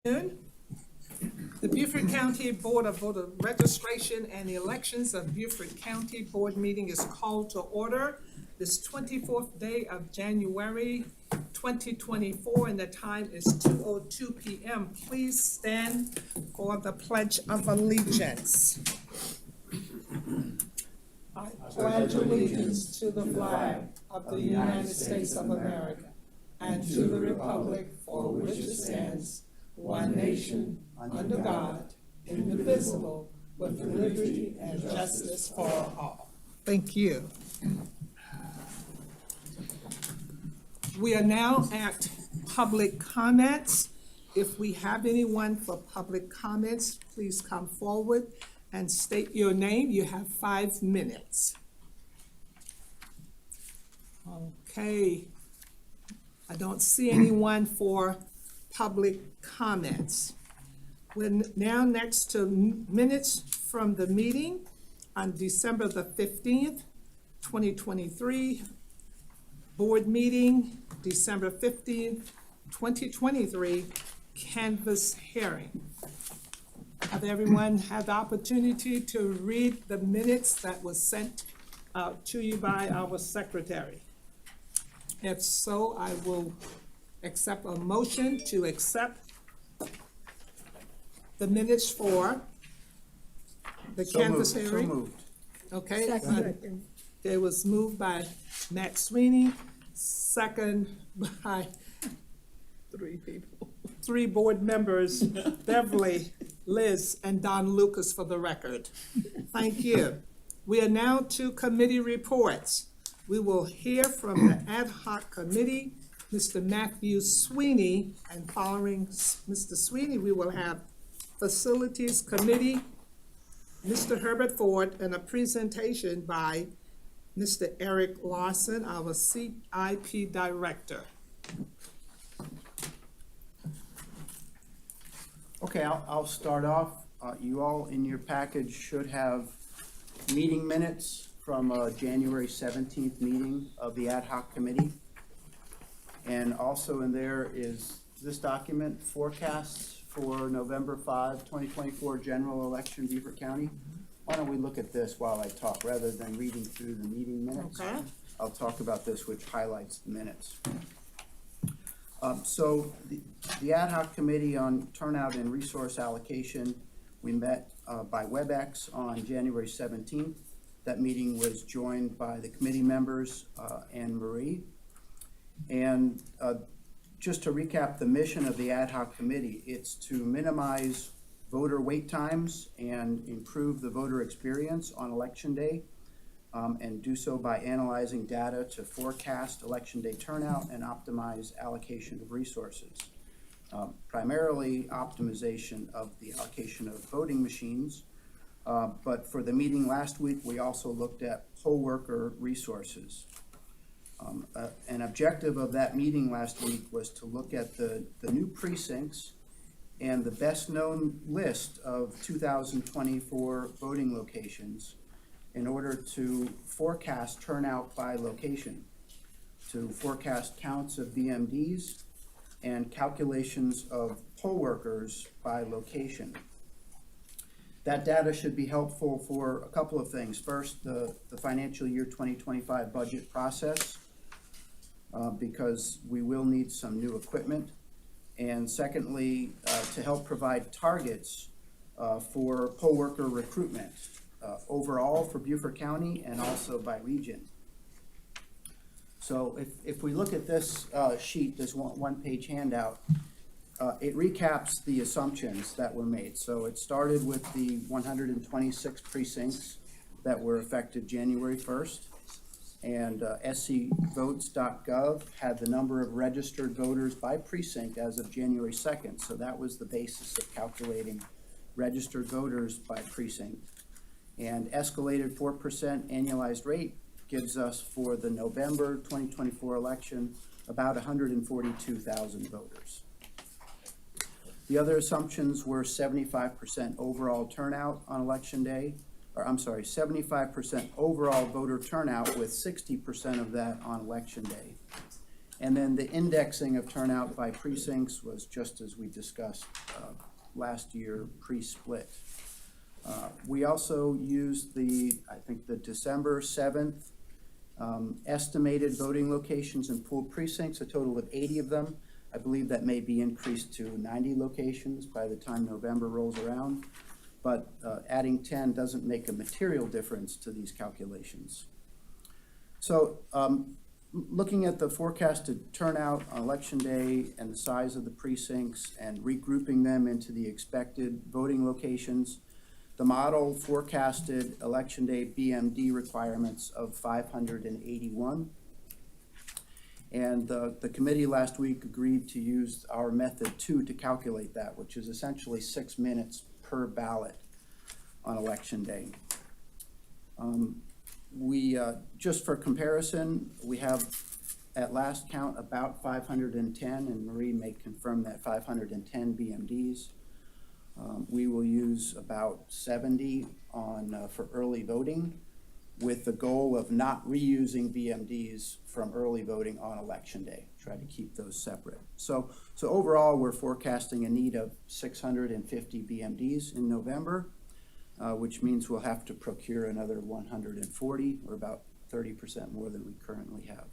The Beaufort County Board of Voter Registration and Elections of Beaufort County Board meeting is called to order this 24th day of January 2024, and the time is 2:02 p.m. Please stand for the Pledge of Allegiance. I pledge allegiance to the flag of the United States of America and to the republic for which it stands, one nation, under God, indivisible, with liberty and justice for all. Thank you. We are now at public comments. If we have anyone for public comments, please come forward and state your name. You have 5 minutes. Okay. I don't see anyone for public comments. We're now next to minutes from the meeting on December the 15th, 2023. Board meeting, December 15th, 2023, canvas hearing. Have everyone had the opportunity to read the minutes that was sent to you by our secretary? If so, I will accept a motion to accept the minutes for the canvas hearing. So moved. Okay. Second. It was moved by Matt Sweeney, second by 3 people. 3 board members, Beverly, Liz, and Don Lucas for the record. Thank you. We are now to committee reports. We will hear from the ad hoc committee, Mr. Matthew Sweeney, and following Mr. Sweeney, we will have Facilities Committee, Mr. Herbert Ford, and a presentation by Mr. Eric Lawson, our CIP Director. Okay, I'll start off. You all in your package should have meeting minutes from January 17th meeting of the ad hoc committee. And also in there is this document, forecasts for November 5, 2024 general election, Beaufort County. Why don't we look at this while I talk, rather than reading through the meeting minutes? Okay. I'll talk about this, which highlights the minutes. So the ad hoc committee on turnout and resource allocation, we met by WebEx on January 17th. That meeting was joined by the committee members and Marie. And just to recap the mission of the ad hoc committee, it's to minimize voter wait times and improve the voter experience on election day, and do so by analyzing data to forecast election day turnout and optimize allocation of resources. Primarily optimization of the allocation of voting machines, but for the meeting last week, we also looked at poll worker resources. An objective of that meeting last week was to look at the new precincts and the best known list of 2024 voting locations in order to forecast turnout by location, to forecast counts of VMDs and calculations of poll workers by location. That data should be helpful for a couple of things. First, the financial year 2025 budget process, because we will need some new equipment. And secondly, to help provide targets for poll worker recruitment overall for Beaufort County and also by region. So if we look at this sheet, this one-page handout, it recaps the assumptions that were made. So it started with the 126 precincts that were effective January 1st. And scvotes.gov had the number of registered voters by precinct as of January 2nd. So that was the basis of calculating registered voters by precinct. And escalated 4% annualized rate gives us, for the November 2024 election, about 142,000 voters. The other assumptions were 75% overall turnout on election day, 75% overall voter turnout, with 60% of that on election day. And then the indexing of turnout by precincts was just as we discussed last year, pre-split. We also used I think the December 7th estimated voting locations in pooled precincts, a total of 80 of them. I believe that may be increased to 90 locations by the time November rolls around. But adding 10 doesn't make a material difference to these calculations. So looking at the forecasted turnout on election day and the size of the precincts and regrouping them into the expected voting locations, the model forecasted election day BMD requirements of 581. And the committee last week agreed to use our method 2 to calculate that, which is essentially 6 minutes per ballot on election day. Just for comparison, we have at last count about 510, and Marie may confirm that 510 BMDs. We will use about 70 for early voting, with the goal of not reusing BMDs from early voting on election day. Try to keep those separate. So overall, we're forecasting a need of 650 BMDs in November, which means we'll have to procure another 140, or about 30% more than we currently have.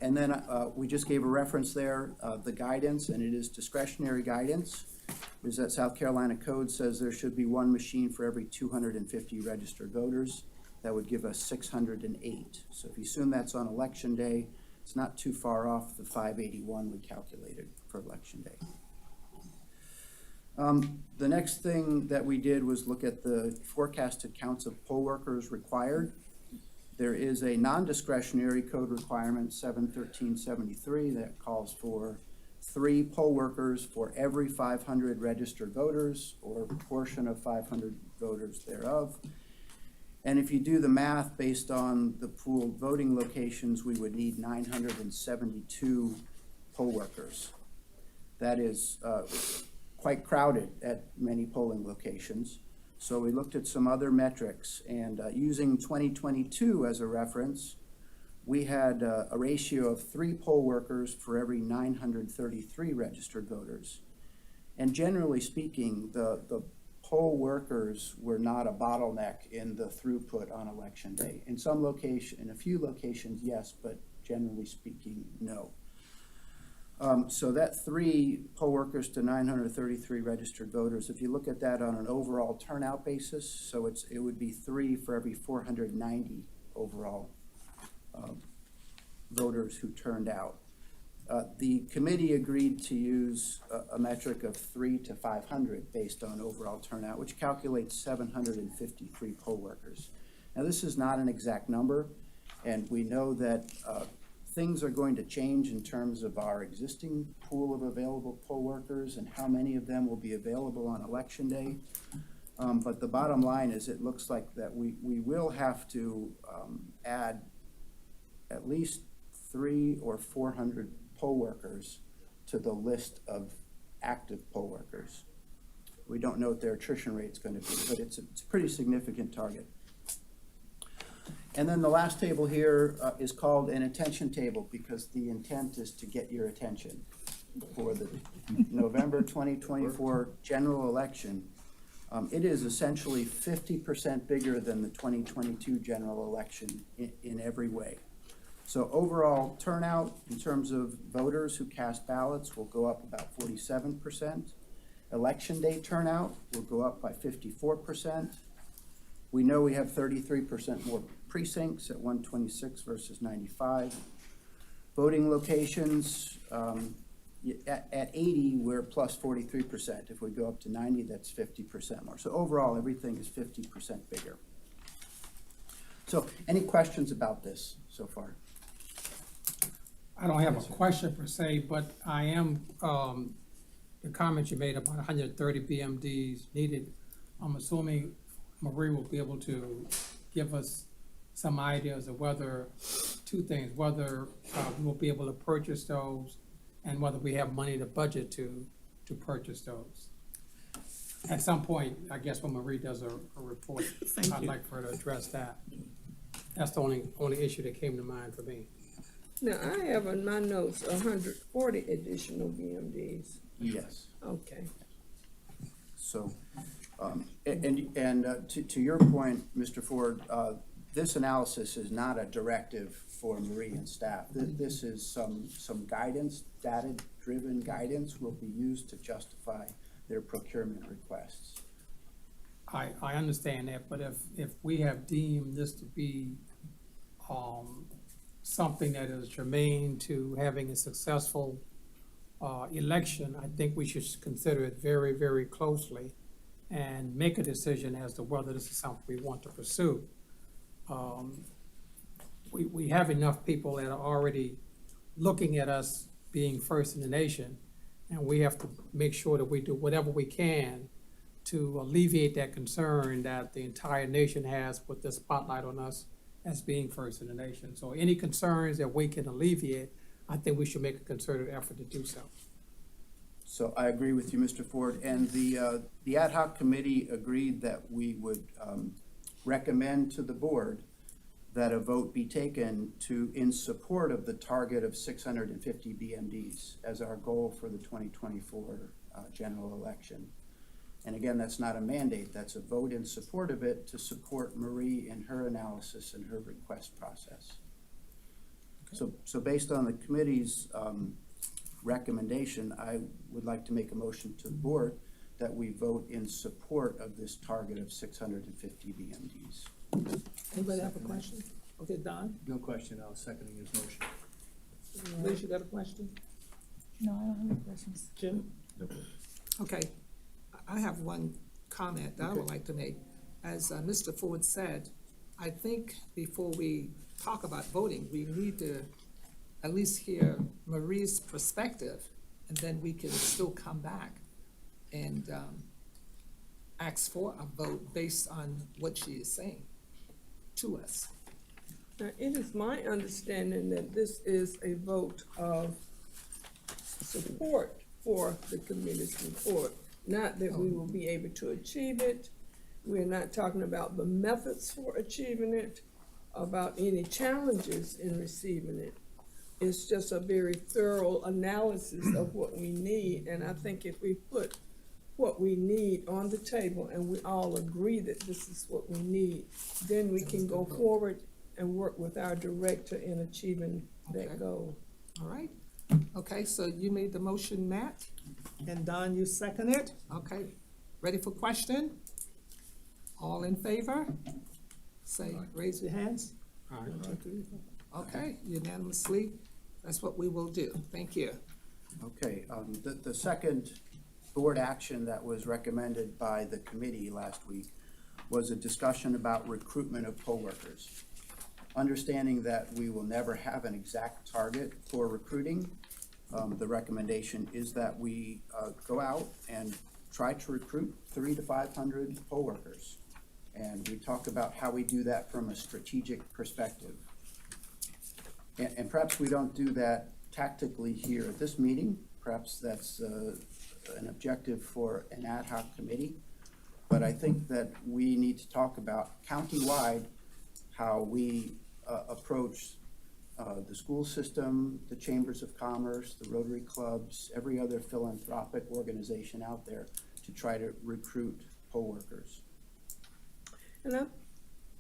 And then we just gave a reference there, the guidance, and it is discretionary guidance, is that South Carolina Code says there should be one machine for every 250 registered voters. That would give us 608. So if you assume that's on election day, it's not too far off the 581 we calculated for election day. The next thing that we did was look at the forecasted counts of poll workers required. There is a non-discretionary code requirement, 71373, that calls for 3 poll workers for every 500 registered voters, or a proportion of 500 voters thereof. And if you do the math based on the pooled voting locations, we would need 972 poll workers. That is quite crowded at many polling locations. So we looked at some other metrics, and using 2022 as a reference, we had a ratio of 3 poll workers for every 933 registered voters. And generally speaking, the poll workers were not a bottleneck in the throughput on election day. In a few locations, yes, but generally speaking, no. So that 3 poll workers to 933 registered voters, if you look at that on an overall turnout basis, so it would be 3 for every 490 overall voters who turned out. The committee agreed to use a metric of 3 to 500 based on overall turnout, which calculates 753 poll workers. Now, this is not an exact number, and we know that things are going to change in terms of our existing pool of available poll workers and how many of them will be available on election day. But the bottom line is, it looks like that we will have to add at least 300 or 400 poll workers to the list of active poll workers. We don't know what their attrition rate is going to be, but it's a pretty significant target. And then the last table here is called an attention table, because the intent is to get your attention for the November 2024 general election. It is essentially 50% bigger than the 2022 general election in every way. So overall turnout in terms of voters who cast ballots will go up about 47%. Election day turnout will go up by 54%. We know we have 33% more precincts at 126 versus 95. Voting locations, at 80, we're plus 43%. If we go up to 90, that's 50% more. So overall, everything is 50% bigger. So any questions about this so far? I don't have a question per se, but I am, the comment you made about 130 BMDs needed, I'm assuming Marie will be able to give us some ideas of whether, 2 things, whether we'll be able to purchase those, and whether we have money to budget to purchase those. At some point, I guess when Marie does a report, I'd like for her to address that. That's the only issue that came to mind for me. Now, I have in my notes 140 additional BMDs. Yes. Okay. So, to your point, Mr. Ford, this analysis is not a directive for Marie and staff. This is some guidance, data-driven guidance will be used to justify their procurement requests. I understand that, but if we have deemed this to be, something that is germane to having a successful, election, I think we should consider it very, very closely and make a decision as to whether this is something we want to pursue. We have enough people that are already looking at us being first in the nation, and we have to make sure that we do whatever we can to alleviate that concern that the entire nation has with the spotlight on us as being first in the nation. So any concerns that we can alleviate, I think we should make a concerted effort to do so. So I agree with you, Mr. Ford, and the ad hoc committee agreed that we would recommend to the board that a vote be taken in support of the target of 650 BMDs as our goal for the 2024 general election. And again, that's not a mandate, that's a vote in support of it to support Marie in her analysis and her request process. So based on the committee's recommendation, I would like to make a motion to the board that we vote in support of this target of 650 BMDs. Anybody have a question? Okay, Don, No question, I was seconding his motion. Liz, you got a question? No, I don't have any questions. Jim? Okay, I have one comment that I would like to make. As Mr. Ford said, I think before we talk about voting, we need to at least hear Marie's perspective, and then we can still come back and ask for a vote based on what she is saying to us. Now, it is my understanding that this is a vote of support for the committee's report, not that we will be able to achieve it. We're not talking about the methods for achieving it, about any challenges in receiving it. It's just a very thorough analysis of what we need, and I think if we put what we need on the table and we all agree that this is what we need, then we can go forward and work with our director in achieving that Okay. goal. All right? Okay, so you made the motion, Matt, and Don, you second it? Okay, ready for question? All in favor? Say, raise your hands. All right. 1, 2, 3, 4. Okay, unanimously, that's what we will do. Thank you. Okay, the second board action that was recommended by the committee last week was a discussion about recruitment of poll workers. Understanding that we will never have an exact target for recruiting, the recommendation is that we go out and try to recruit 300 to 500 poll workers. And we talk about how we do that from a strategic perspective. And perhaps we don't do that tactically here at this meeting. Perhaps that's an objective for an ad hoc committee. But I think that we need to talk about countywide how we approach the school system, the chambers of commerce, the Rotary clubs, every other philanthropic organization out there to try to recruit poll workers. And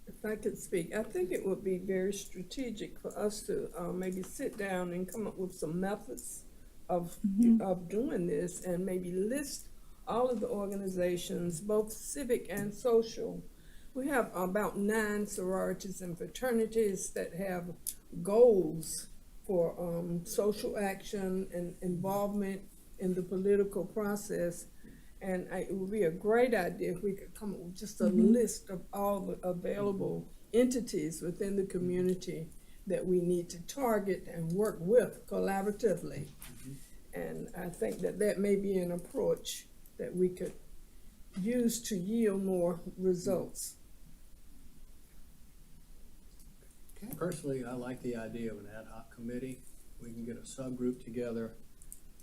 if I could speak, I think it would be very strategic for us to maybe sit down and come up with some methods of doing this, and maybe list all of the organizations, both civic and social. We have about 9 sororities and fraternities that have goals for social action and involvement in the political process. And it would be a great idea if we could come up with just a list of all the available entities within the community that we need to target and work with collaboratively. And I think that that may be an approach that we could use to yield more results. Personally, I like the idea of an ad hoc committee. We can get a subgroup together,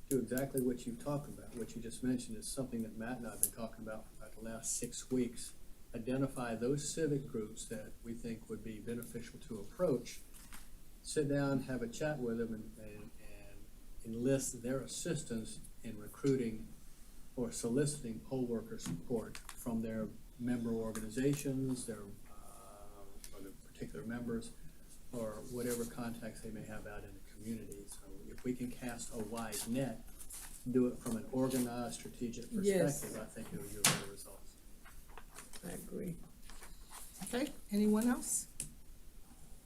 do exactly what you've talked about. What you just mentioned is something that Matt and I have been talking about for about the last 6 weeks. Identify those civic groups that we think would be beneficial to approach, sit down, have a chat with them and enlist their assistance in recruiting or soliciting poll worker support from their member organizations, their, or the particular members, or whatever contacts they may have out in the community. So if we can cast a wide net, do it from an organized, strategic Yes. perspective, I think it'll yield better results. I agree. Okay, anyone else?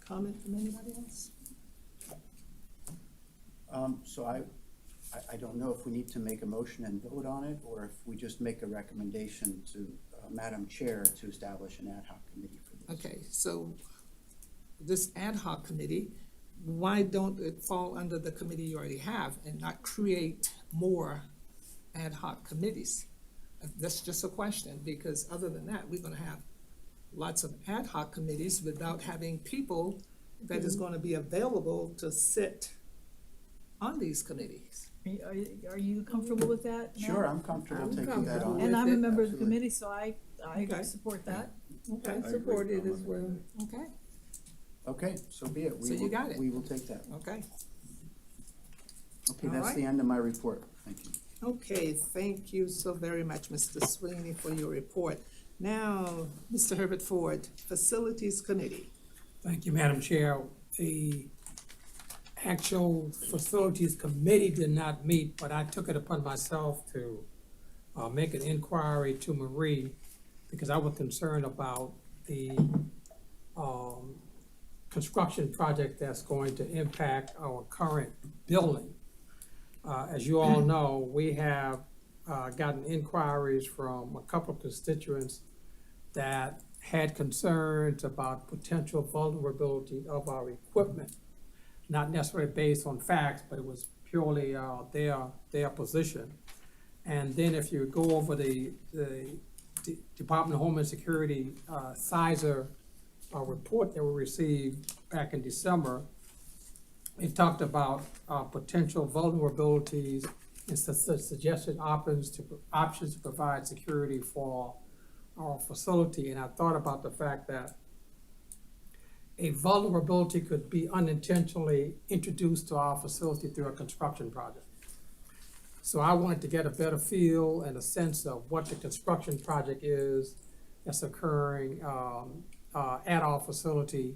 Comment from anybody else? So I don't know if we need to make a motion and vote on it, or if we just make a recommendation to Madam Chair to establish an ad hoc committee for this. Okay, so this ad hoc committee, why don't it fall under the committee you already have and not create more ad hoc committees? That's just a question, because other than that, we're gonna have lots of ad hoc committees without having people that is gonna be available to sit on these committees. Are you comfortable with that? Matt? Sure, I'm comfortable I'm taking that comfortable on. And I'm a with it. member of the Absolutely. committee, so I Okay. support that. Okay, I support it as well. okay, Okay, so be it. We So you will- got it. We will take that. okay. Okay, All that's right. the end of my report. Thank you. Okay, thank you so very much, Mr. Sweeney, for your report. Now, Mr. Herbert Ford, Facilities Committee. Thank you, Madam Chair. The actual Facilities Committee did not meet, but I took it upon myself to make an inquiry to Marie, because I was concerned about the construction project that's going to impact our current building. As you all know, we have gotten inquiries from a couple of constituents that had concerns about potential vulnerability of our equipment, not necessarily based on facts, but it was purely their position. And then if you go over the Department of Homeland Security Sizer report that we received back in December, it talked about potential vulnerabilities and suggested options to provide security for our facility. And I thought about the fact that a vulnerability could be unintentionally introduced to our facility through a construction project. So I wanted to get a better feel and a sense of what the construction project is that's occurring at our facility.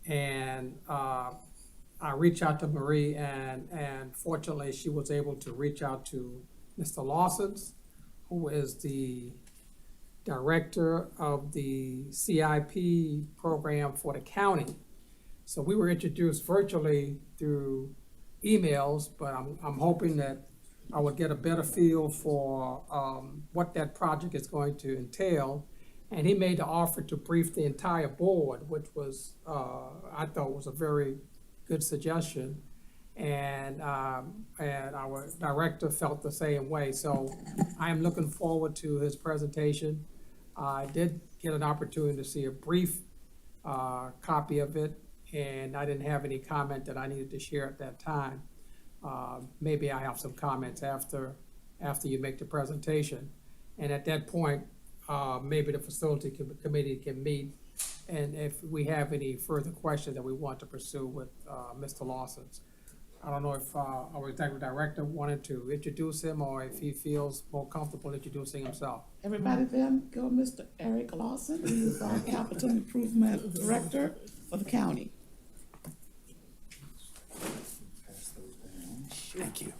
And I reached out to Marie, and fortunately, she was able to reach out to Mr. Lawson, who is the director of the CIP program for the county. So we were introduced virtually through emails, but I'm hoping that I would get a better feel for what that project is going to entail. And he made the offer to brief the entire board, which was, I thought was a very good suggestion. And our director felt the same way. So I am looking forward to his presentation. I did get an opportunity to see a brief copy of it, and I didn't have any comment that I needed to share at that time. Maybe I have some comments after you make the presentation. And at that point, maybe the facility committee can meet, and if we have any further questions that we want to pursue with Mr. Lawson. I don't know if our executive director wanted to introduce him, or if he feels more comfortable introducing himself. Everybody there, go Mr. Eric Lawson, he is our Capital Improvement Director for the county. Thank you.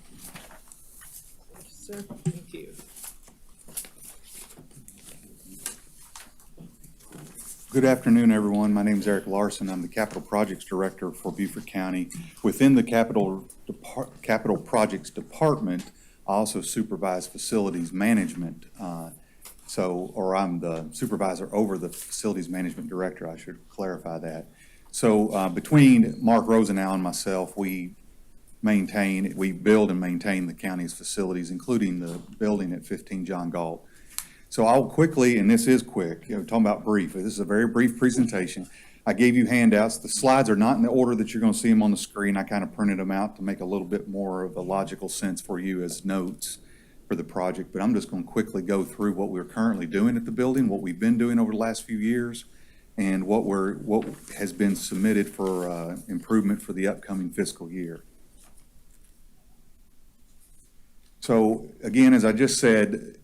Sir, thank you. Good afternoon, everyone. My name is Eric Larson. I'm the Capital Projects Director for Beaufort County. Within the Capital Projects Department, I also supervise facilities management. Or I'm the supervisor over the Facilities Management Director, I should clarify that. So between Mark Rosenau and myself, we build and maintain the county's facilities, including the building at 15 John Galt. So I'll quickly, and this is quick, talking about brief. This is a very brief presentation. I gave you handouts. The slides are not in the order that you're going to see them on the screen. I kind of printed them out to make a little bit more of a logical sense for you as notes for the project. But I'm just going to quickly go through what we're currently doing at the building, what we've been doing over the last few years, and what has been submitted for improvement for the upcoming fiscal year. So again, as I just said,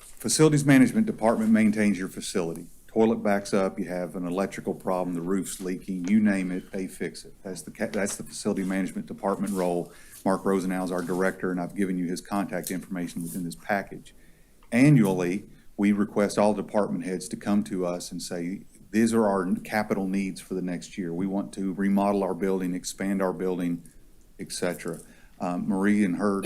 Facilities Management Department maintains your facility. Toilet backs up, you have an electrical problem, the roof's leaking, you name it, they fix it. That's the Facility Management Department role. Mark Rosenau is our director, and I've given you his contact information within this package. Annually, we request all department heads to come to us and say, these are our capital needs for the next year. We want to remodel our building, expand our building, et cetera. Marie and her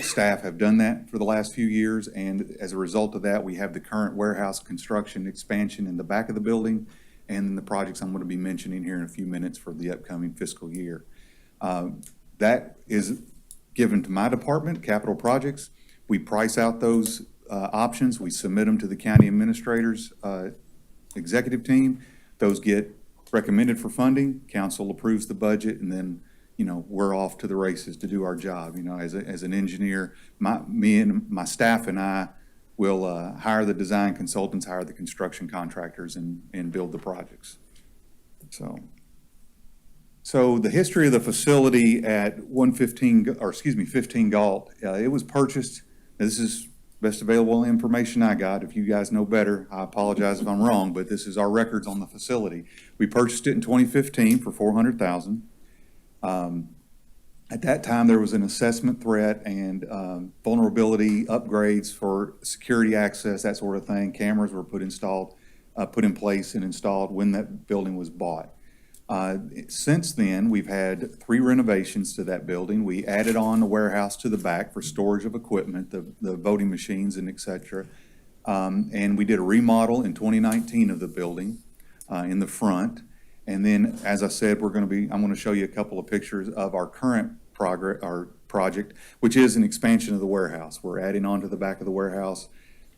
staff have done that for the last few years, and as a result of that, we have the current warehouse construction expansion in the back of the building, and the projects I'm going to be mentioning here in a few minutes for the upcoming fiscal year. That is given to my department, Capital Projects. We price out those options. We submit them to the county administrator's executive team. Those get recommended for funding. Council approves the budget, and then we're off to the races to do our job. As an engineer, me and my staff and I will hire the design consultants, hire the construction contractors, and build the projects. So the history of the facility at 15 Galt, it was purchased. This is best available information I got. If you guys know better, I apologize if I'm wrong, but this is our records on the facility. We purchased it in 2015 for $400,000. At that time, there was an assessment threat and vulnerability upgrades for security access, that sort of thing. Cameras were put in place and installed when that building was bought. Since then, we've had 3 renovations to that building. We added on a warehouse to the back for storage of equipment, the voting machines and et cetera. And we did a remodel in 2019 of the building in the front. And then, as I said, I'm going to show you a couple of pictures of our current project, which is an expansion of the warehouse. We're adding on to the back of the warehouse.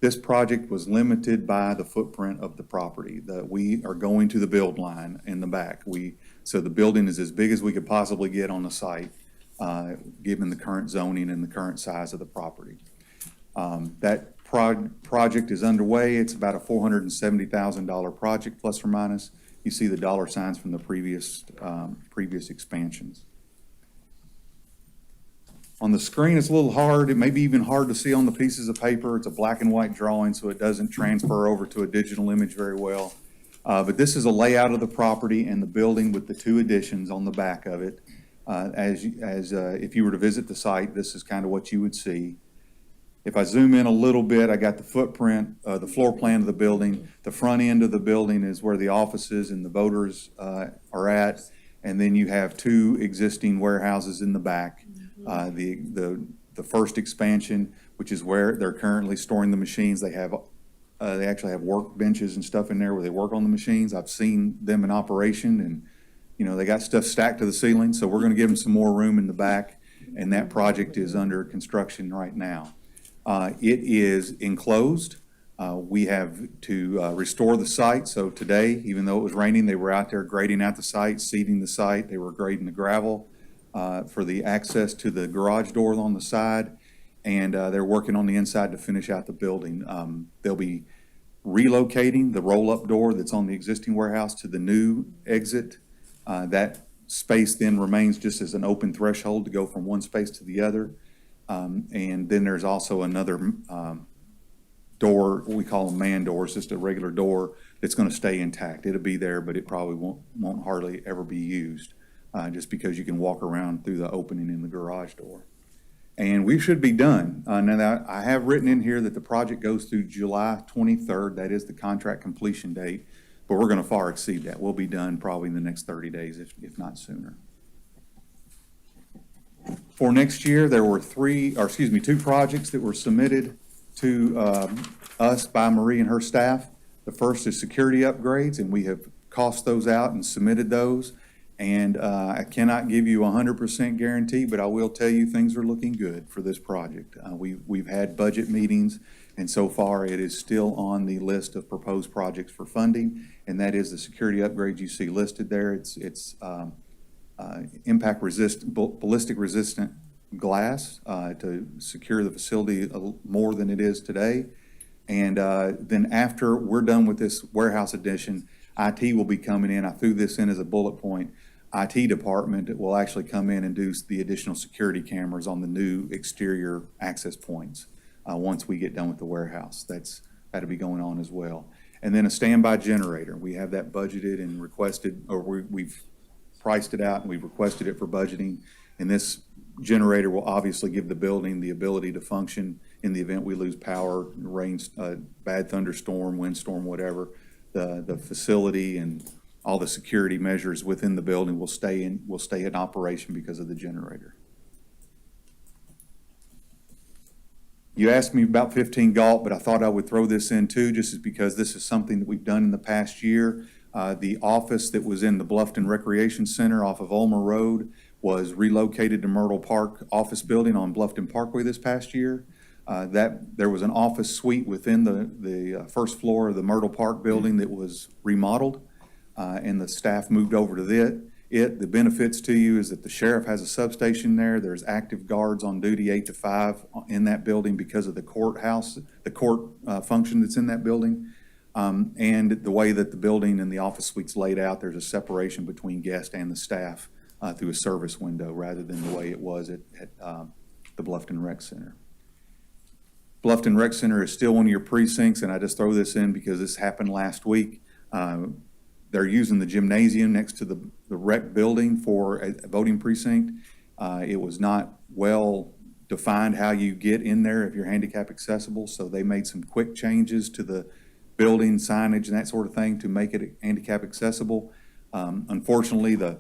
This project was limited by the footprint of the property. We are going to the build line in the back. So the building is as big as we could possibly get on the site, given the current zoning and the current size of the property. That project is underway. It's about a $470,000 project, plus or minus. You see the dollar signs from the previous expansions. On the screen, it's a little hard. It may be even hard to see on the pieces of paper. It's a black and white drawing, so it doesn't transfer over to a digital image very well. But this is a layout of the property and the building with the 2 additions on the back of it. If you were to visit the site, this is kind of what you would see. If I zoom in a little bit, I got the footprint, the floor plan of the building. The front end of the building is where the offices and the voters are at. And then you have 2 existing warehouses in the back. The first expansion, which is where they're currently storing the machines. They actually have work benches and stuff in there where they work on the machines. I've seen them in operation, and they got stuff stacked to the ceiling. So we're going to give them some more room in the back, and that project is under construction right now. It is enclosed. We have to restore the site. So today, even though it was raining, they were out there grading out the site, seeding the site. They were grading the gravel for the access to the garage door on the side, and they're working on the inside to finish out the building. They'll be relocating the roll-up door that's on the existing warehouse to the new exit. That space then remains just as an open threshold to go from one space to the other. And then there's also another door, what we call them man doors, just a regular door that's going to stay intact. It'll be there, but it probably won't hardly ever be used. Just because you can walk around through the opening in the garage door. And we should be done. Now, I have written in here that the project goes through July 23rd. That is the contract completion date, but we're going to far exceed that. We'll be done probably in the next 30 days, if not sooner. For next year, there were 2 projects that were submitted to us by Marie and her staff. The first is security upgrades, and we have cost those out and submitted those. And I cannot give you a 100% guarantee, but I will tell you things are looking good for this project. We've had budget meetings, and so far it is still on the list of proposed projects for funding, and that is the security upgrades you see listed there. It's impact resistant, ballistic resistant glass to secure the facility more than it is today. And then after we're done with this warehouse addition, IT will be coming in. I threw this in as a bullet point. IT department will actually come in and do the additional security cameras on the new exterior access points, once we get done with the warehouse. That'll be going on as well. And then a standby generator. We have that budgeted and requested, or we've priced it out and we've requested it for budgeting. And this generator will obviously give the building the ability to function in the event we lose power, rain, bad thunderstorm, windstorm, whatever. The facility and all the security measures within the building will stay in operation because of the generator. You asked me about 15 Galt, but I thought I would throw this in too, just because this is something that we've done in the past year. The office that was in the Bluffton Recreation Center off of Ulmer Road was relocated to Myrtle Park office building on Bluffton Parkway this past year. There was an office suite within the first floor of the Myrtle Park building that was remodeled, and the staff moved over to the benefits to you is that the sheriff has a substation there. There's active guards on duty 8 to 5 in that building because of the courthouse, the court function that's in that building. And the way that the building and the office suite's laid out, there's a separation between guests and the staff through a service window rather than the way it was at the Bluffton Rec Center. Bluffton Rec Center is still one of your precincts, and I just throw this in because this happened last week. They're using the gymnasium next to the rec building for a voting precinct. It was not well defined how you get in there if you're handicap accessible, so they made some quick changes to the building signage and that sort of thing to make it handicap accessible. Unfortunately, the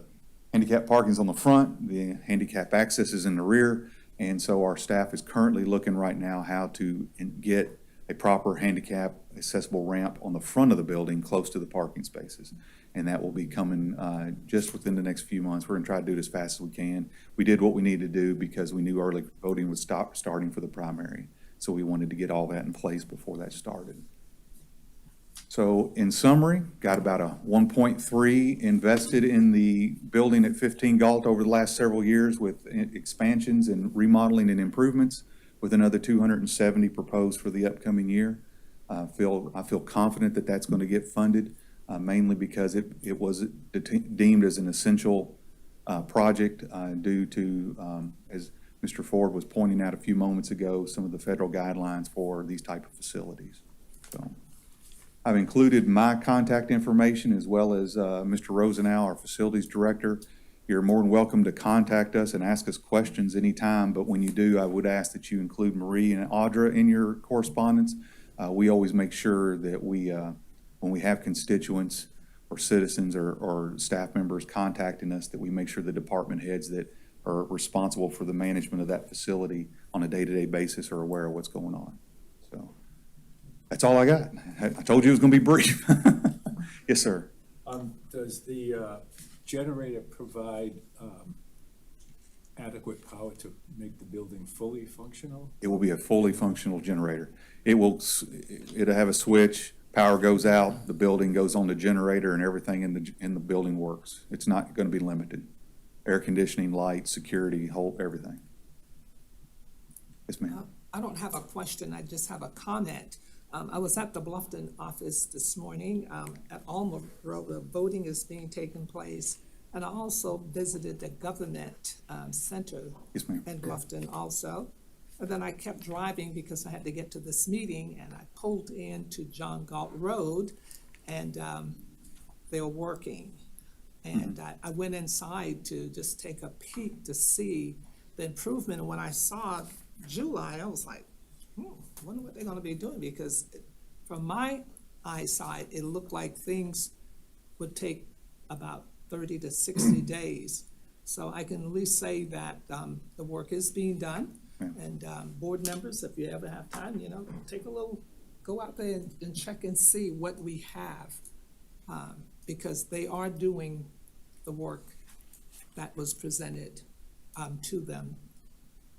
handicap parking's on the front, the handicap access is in the rear, and so our staff is currently looking right now how to get a proper handicap accessible ramp on the front of the building close to the parking spaces. And that will be coming just within the next few months. We're gonna try to do it as fast as we can. We did what we needed to do because we knew early voting would stop starting for the primary. So we wanted to get all that in place before that started. So in summary, got about a 1.3 invested in the building at 15 Galt over the last several years with expansions and remodeling and improvements, with another 270 proposed for the upcoming year. I feel confident that that's going to get funded, mainly because it was deemed as an essential project due to, as Mr. Ford was pointing out a few moments ago, some of the federal guidelines for these type of facilities. So I've included my contact information as well as Mr. Rosenau, our facilities director. You're more than welcome to contact us and ask us questions anytime, but when you do, I would ask that you include Marie and Audra in your correspondence. We always make sure that when we have constituents or citizens or staff members contacting us, that we make sure the department heads that are responsible for the management of that facility on a day-to-day basis are aware of what's going on. So that's all I got. I told you it was gonna be brief. Yes, sir. Does the generator provide adequate power to make the building fully functional? It will be a fully functional generator. It'll have a switch, power goes out, the building goes on the generator, and everything in the building works. It's not gonna be limited. Air conditioning, light, security, everything. Yes, ma'am. I don't have a question, I just have a comment. I was at the Bluffton office this morning at Ulmer Road, where voting is being taken place. And I also visited the government center Yes, ma'am. in Bluffton also. And then I kept driving because I had to get to this meeting, and I pulled into John Galt Road, and they were working. And I went inside to just take a peek to see the improvement. And when I saw July, I was like, wonder what they're gonna be doing, because from my eyesight, it looked like things would take about 30 to 60 days. So I can at least say that the work is being done. Yeah. And board members, if you ever have time, go out there and check and see what we have. Because they are doing the work that was presented to them.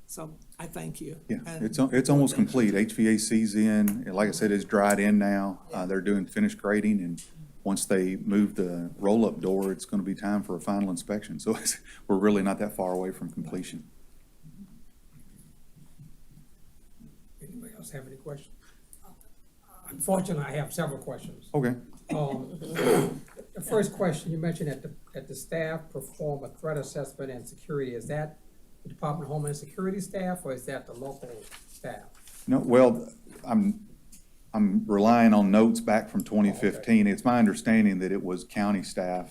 So I thank you. Yeah, And it's almost complete. HVAC's in, and like I said, it's dried in now. They're doing finished grading, and once they move the roll-up door, it's gonna be time for a final inspection. So we're really not that far away from completion. Anybody else have any questions? Unfortunately, I have several questions. Okay, The first question, you mentioned that the staff perform a threat assessment and security. Is that the Department of Homeland Security staff, or is that the local staff? No, well, I'm relying on notes back from 2015. It's my understanding that it was county staff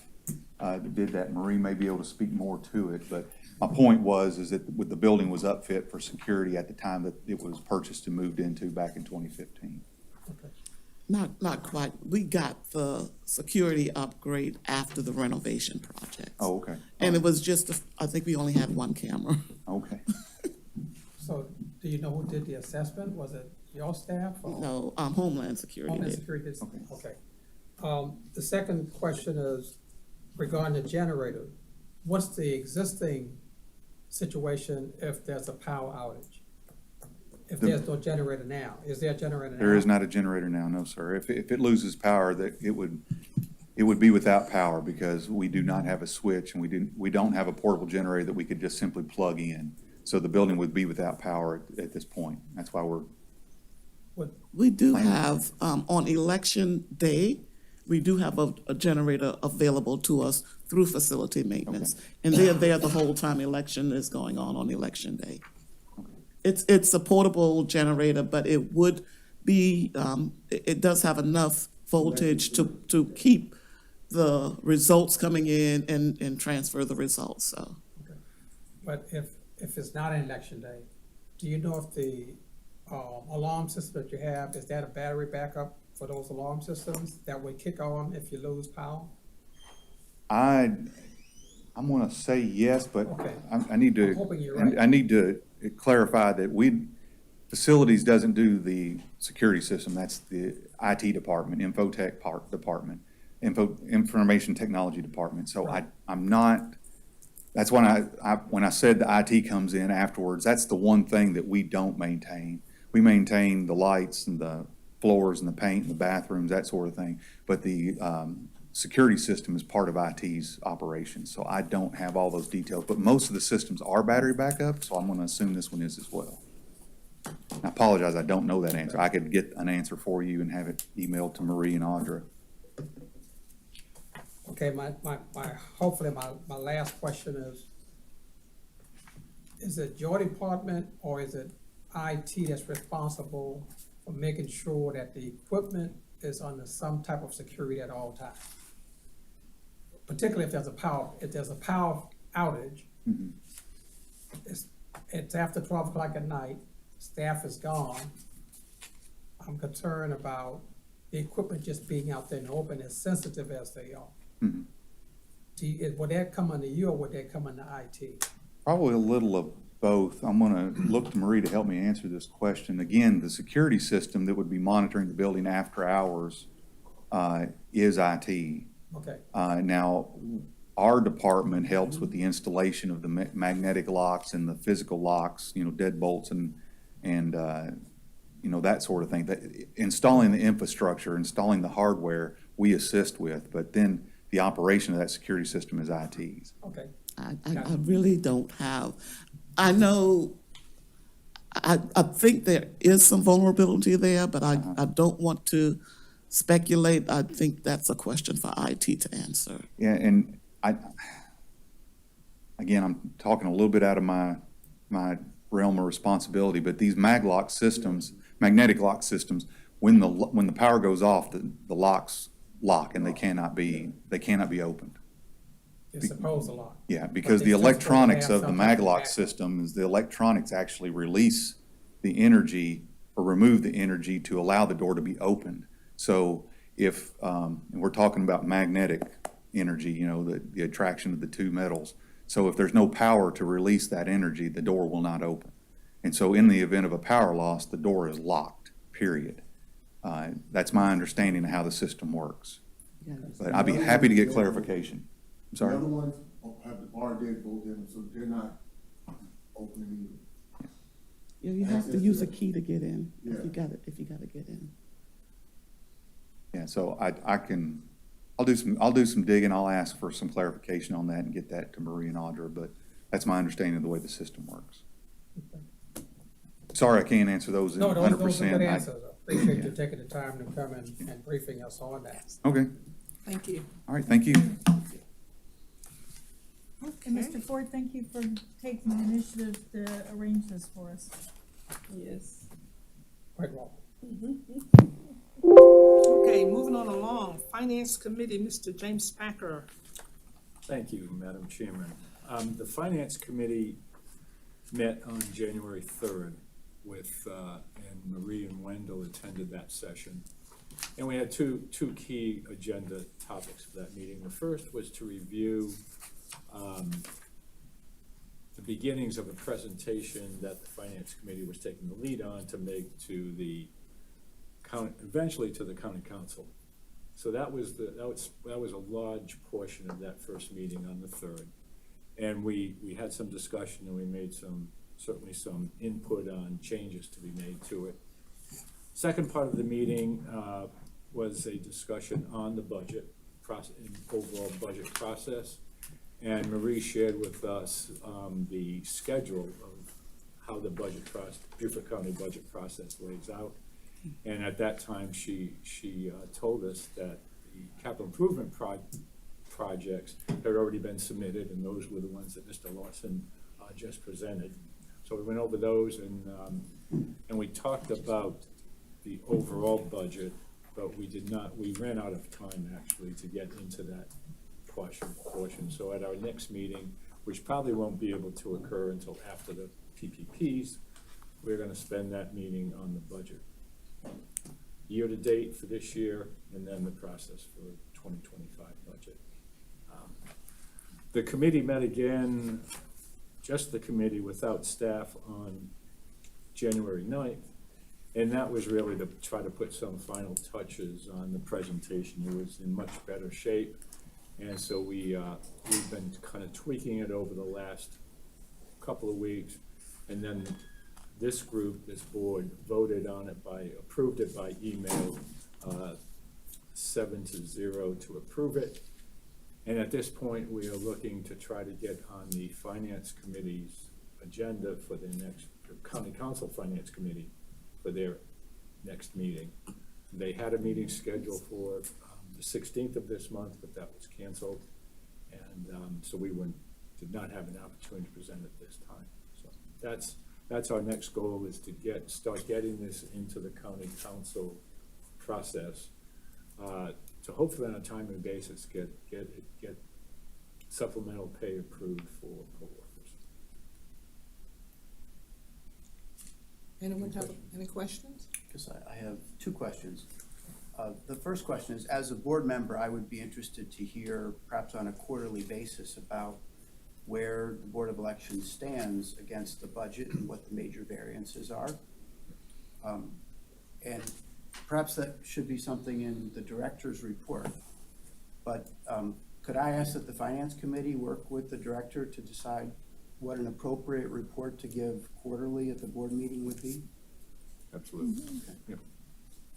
that did that. Marie may be able to speak more to it, but my point is that the building was upfit for security at the time that it was purchased and moved into back in 2015. Okay. Not quite. We got the security upgrade after the renovation project. Oh, okay. And it was just, I think we only had one camera. Okay. So, do you know who did the assessment? Was it your staff? Or No, Homeland Security Homeland did. Security did? Okay. Okay. The second question is regarding the generator. What's the existing situation if there's a power outage? If there's no generator now, is there a generator now? There is not a generator now, no, sir. If it loses power, that it would be without power because we do not have a switch and we don't have a portable generator that we could just simply plug in. So the building would be without power at this point. That's why We do have, on election day, we do have a generator available to us through facility maintenance. And they're there the whole time election is going on election day. It's a portable generator, but it would be, it does have enough voltage to keep the results coming in and transfer the results, so. But if it's not an election day, do you know if the alarm system that you have, is that a battery backup for those alarm systems that would kick on if you lose power? I'm gonna say yes, but Okay. I need to. I'm hoping you're right. I need to clarify that facilities doesn't do the security system. That's the IT department, information technology department. So Right. I'm not, that's when when I said the IT comes in afterwards, that's the one thing that we don't maintain. We maintain the lights and the floors and the paint and the bathrooms, that sort of thing. But the security system is part of IT's operations, so I don't have all those details. But most of the systems are battery backup, so I'm gonna assume this one is as well. I apologize, I don't know that answer. I could get an answer for you and have it emailed to Marie and Audra. Okay, hopefully my last question is it your department or is it IT that's responsible for making sure that the equipment is under some type of security at all times? Particularly if there's a power outage, it's after 12 o'clock at night, staff is gone. I'm concerned about the equipment just being out there in the open, as sensitive as they are. Would that come under you or would that come under IT? Probably a little of both. I'm gonna look to Marie to help me answer this question. Again, the security system that would be monitoring the building after hours is IT. Okay, Now, our department helps with the installation of the magnetic locks and the physical locks, deadbolts and that sort of thing. Installing the infrastructure, installing the hardware, we assist with, but then the operation of that security system is IT's. okay. I really don't have, I know, I think there is some vulnerability there, but I don't want to speculate. I think that's a question for IT to answer. Yeah, and again, I'm talking a little bit out of my realm of responsibility, but these magnetic lock systems, when the power goes off, the locks lock and they cannot be opened. It's supposed to lock. Yeah, because they the still electronics have of the some type of maglock backup. system is the electronics actually release the energy or remove the energy to allow the door to be opened. So if, and we're talking about magnetic energy, the attraction of the two metals. So if there's no power to release that energy, the door will not open. And so in the event of a power loss, the door is locked, period. That's my understanding of how the system works. But I'd be happy to get clarification. I'm sorry. The other ones have the bar deadbolt in them, so they're not opening either. Yeah, you have to use a key to get in, Yeah. if you gotta get in. Yeah, so I'll do some digging. I'll ask for some clarification on that and get that to Marie and Audra, but that's my understanding of the way the system works. Sorry, I can't answer those in No, 100%. those are good answers, though. appreciate you taking the time to come and briefing us on that. Okay, Thank you. all right, thank you. And Mr. Ford, thank you for taking the initiative to arrange this for us. Yes. Quite well. Okay, moving on along, Finance Committee, Mr. James Packer. Thank you, Madam Chairman. The Finance Committee met on January 3rd with, and Marie and Wendell attended that session. And we had two key agenda topics for that meeting. The first was to review the beginnings of a presentation that the Finance Committee was taking the lead on to make to the county, eventually to the county council. So that was a large portion of that first meeting on the 3rd. And we had some discussion and we made certainly some input on changes to be made to it. Second part of the meeting was a discussion on the budget process, overall budget process. And Marie shared with us the schedule of how the Beaufort County budget process lays out. And at that time, she told us that the capital improvement projects had already been submitted, and those were the ones that Mr. Lawson just presented. So we went over those, and we talked about the overall budget, but we ran out of time actually to get into that portion. So at our next meeting, which probably won't be able to occur until after the PPPs, we're gonna spend that meeting on the budget. Year-to-date for this year, and then the process for 2025 budget. The committee met again, just the committee without staff, on January 9th. And that was really to try to put some final touches on the presentation. It was in much better shape. And so we've been kind of tweaking it over the last couple of weeks. And then this board voted on it approved it by email, 7-0 to approve it. And at this point, we are looking to try to get on the Finance Committee's agenda for the County Council Finance Committee for their next meeting. They had a meeting scheduled for the 16th of this month, but that was canceled. And so we did not have an opportunity to present it this time. So that's our next goal, is to start getting this into the county council process, to hopefully on a timely basis get supplemental pay approved for poll workers. Anyone have any questions? Because I have two questions. The first question is, as a board member, I would be interested to hear, perhaps on a quarterly basis, about where the Board of Elections stands against the budget and what the major variances are. And perhaps that should be something in the director's report. But could I ask that the Finance Committee work with the director to decide what an appropriate report to give quarterly at the board meeting would be? Absolutely. Okay. Yep.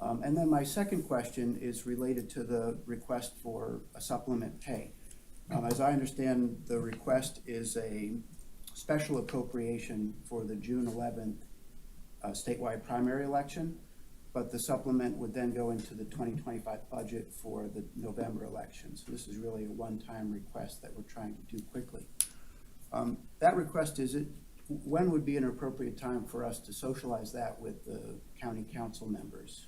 And then my second question is related to the request for a supplement pay. As I understand, the request is a special appropriation for the June 11th statewide primary election, but the supplement would then go into the 2025 budget for the November election. So this is really a one-time request that we're trying to do quickly. That request, when would be an appropriate time for us to socialize that with the county council members?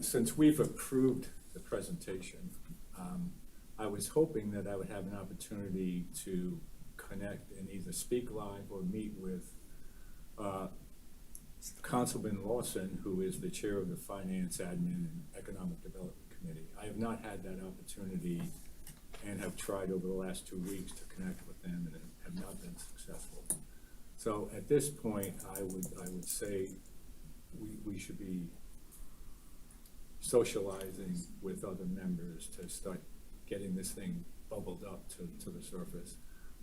Since we've approved the presentation, I was hoping that I would have an opportunity to connect and either speak live or meet with Councilman Lawson, who is the chair of the Finance, Admin, and Economic Development Committee. I have not had that opportunity and have tried over the last 2 weeks to connect with them and have not been successful. So at this point, I would say we should be socializing with other members to start getting this thing bubbled up to the surface.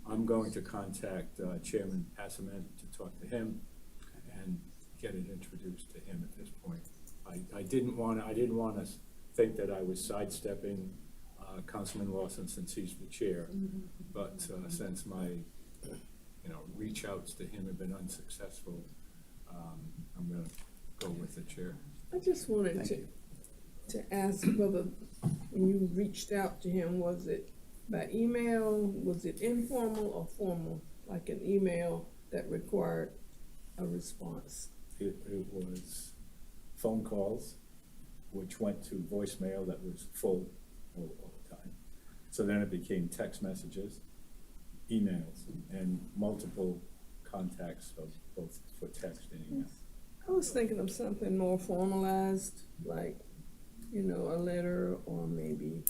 I'm going to contact Chairman Passament to talk to him and get it introduced to him at this point. I didn't want to think that I was sidestepping Councilman Lawson since he's the chair, but since my reach outs to him have been unsuccessful, I'm gonna go with the chair. I just wanted Thank to, you. to ask whether, when you reached out to him, was it by email, was it informal or formal? Like an email that required a response? It was phone calls, which went to voicemail that was full all the time. So then it became text messages, emails, and multiple contacts of both for text and email. I was thinking of something more formalized, like, you know, a letter or maybe,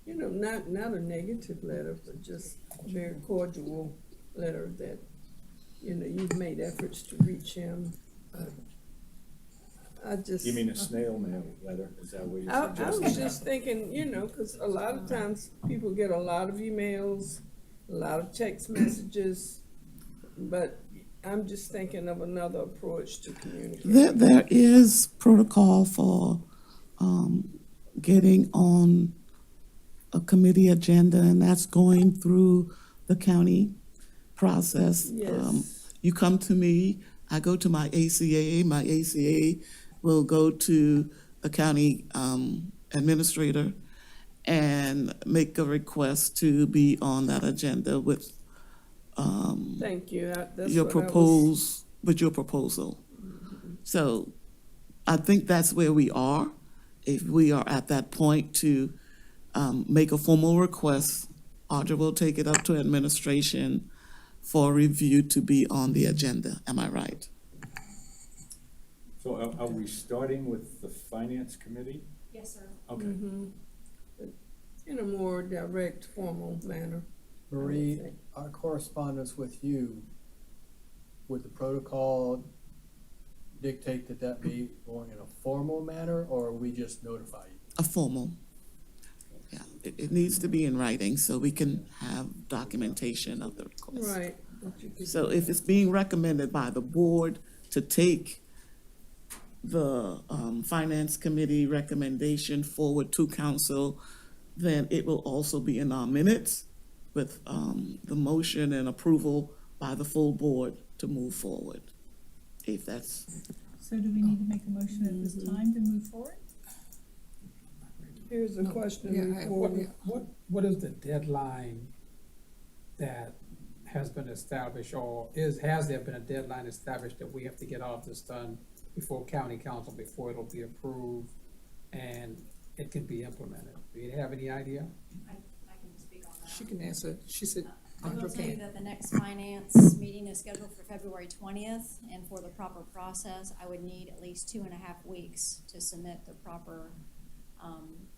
you know, not a negative letter, but just a very cordial letter that, you know, you've made efforts to reach him. I just. You mean a snail mail letter? Is that what you're I was suggesting? just thinking, you know, because a lot of times people get a lot of emails, a lot of text messages, but I'm just thinking of another approach to communicating. There is protocol for, getting on a committee agenda, and that's going through the county process. Yes. You come to me, I go to my ACA will go to the county, administrator and make a request to be on that agenda with, Thank you. That's your what I was. with your proposal. So I think that's where we are. If we are at that point to make a formal request, Audra will take it up to administration for review to be on the agenda. Am I right? So are we starting with the finance committee? Yes, sir. Okay. In a more direct, formal manner. Marie, think. our correspondence with you, would the protocol dictate that that be going in a formal manner, or we just notify you? A formal. Yeah, it needs to be in writing so we can have documentation of the request. Right. But you could So do if it's being recommended by the board to take the finance committee recommendation forward to council, then it will also be in our minutes with the motion and approval by the full board to move forward. If that's, So do we need to make a motion at this time to move forward? Here's a No, question yeah, I- before we. What is the deadline that has been established, or has there been a deadline established that we have to get all of this done before county council, before it'll be approved and it can be implemented? Do you have any idea? I can speak on that. She can answer. She said, I will Audra tell you can. that the next finance meeting is scheduled for February 20th, and for the proper process, I would need at least 2.5 weeks to submit the proper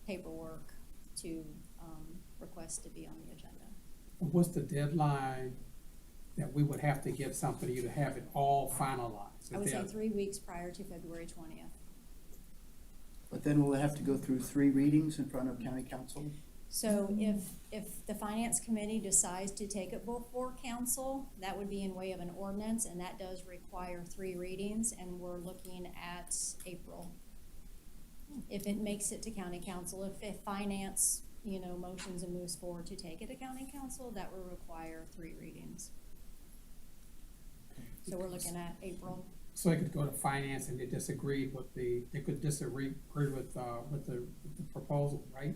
paperwork to request to be on the agenda. What's the deadline that we would have to get something to you to have it all finalized? I would Is say there- 3 weeks prior to February 20th. But then we'll have to go through 3 readings in front of county council? So if the finance committee decides to take it before council, that would be in way of an ordinance, and that does require 3 readings, and we're looking at April. If it makes it to county council, if finance, you know, motions and moves forward to take it to county council, that will require 3 readings. So we're looking at April. So it could go to finance and they disagreed with they could disagree with the proposal, right?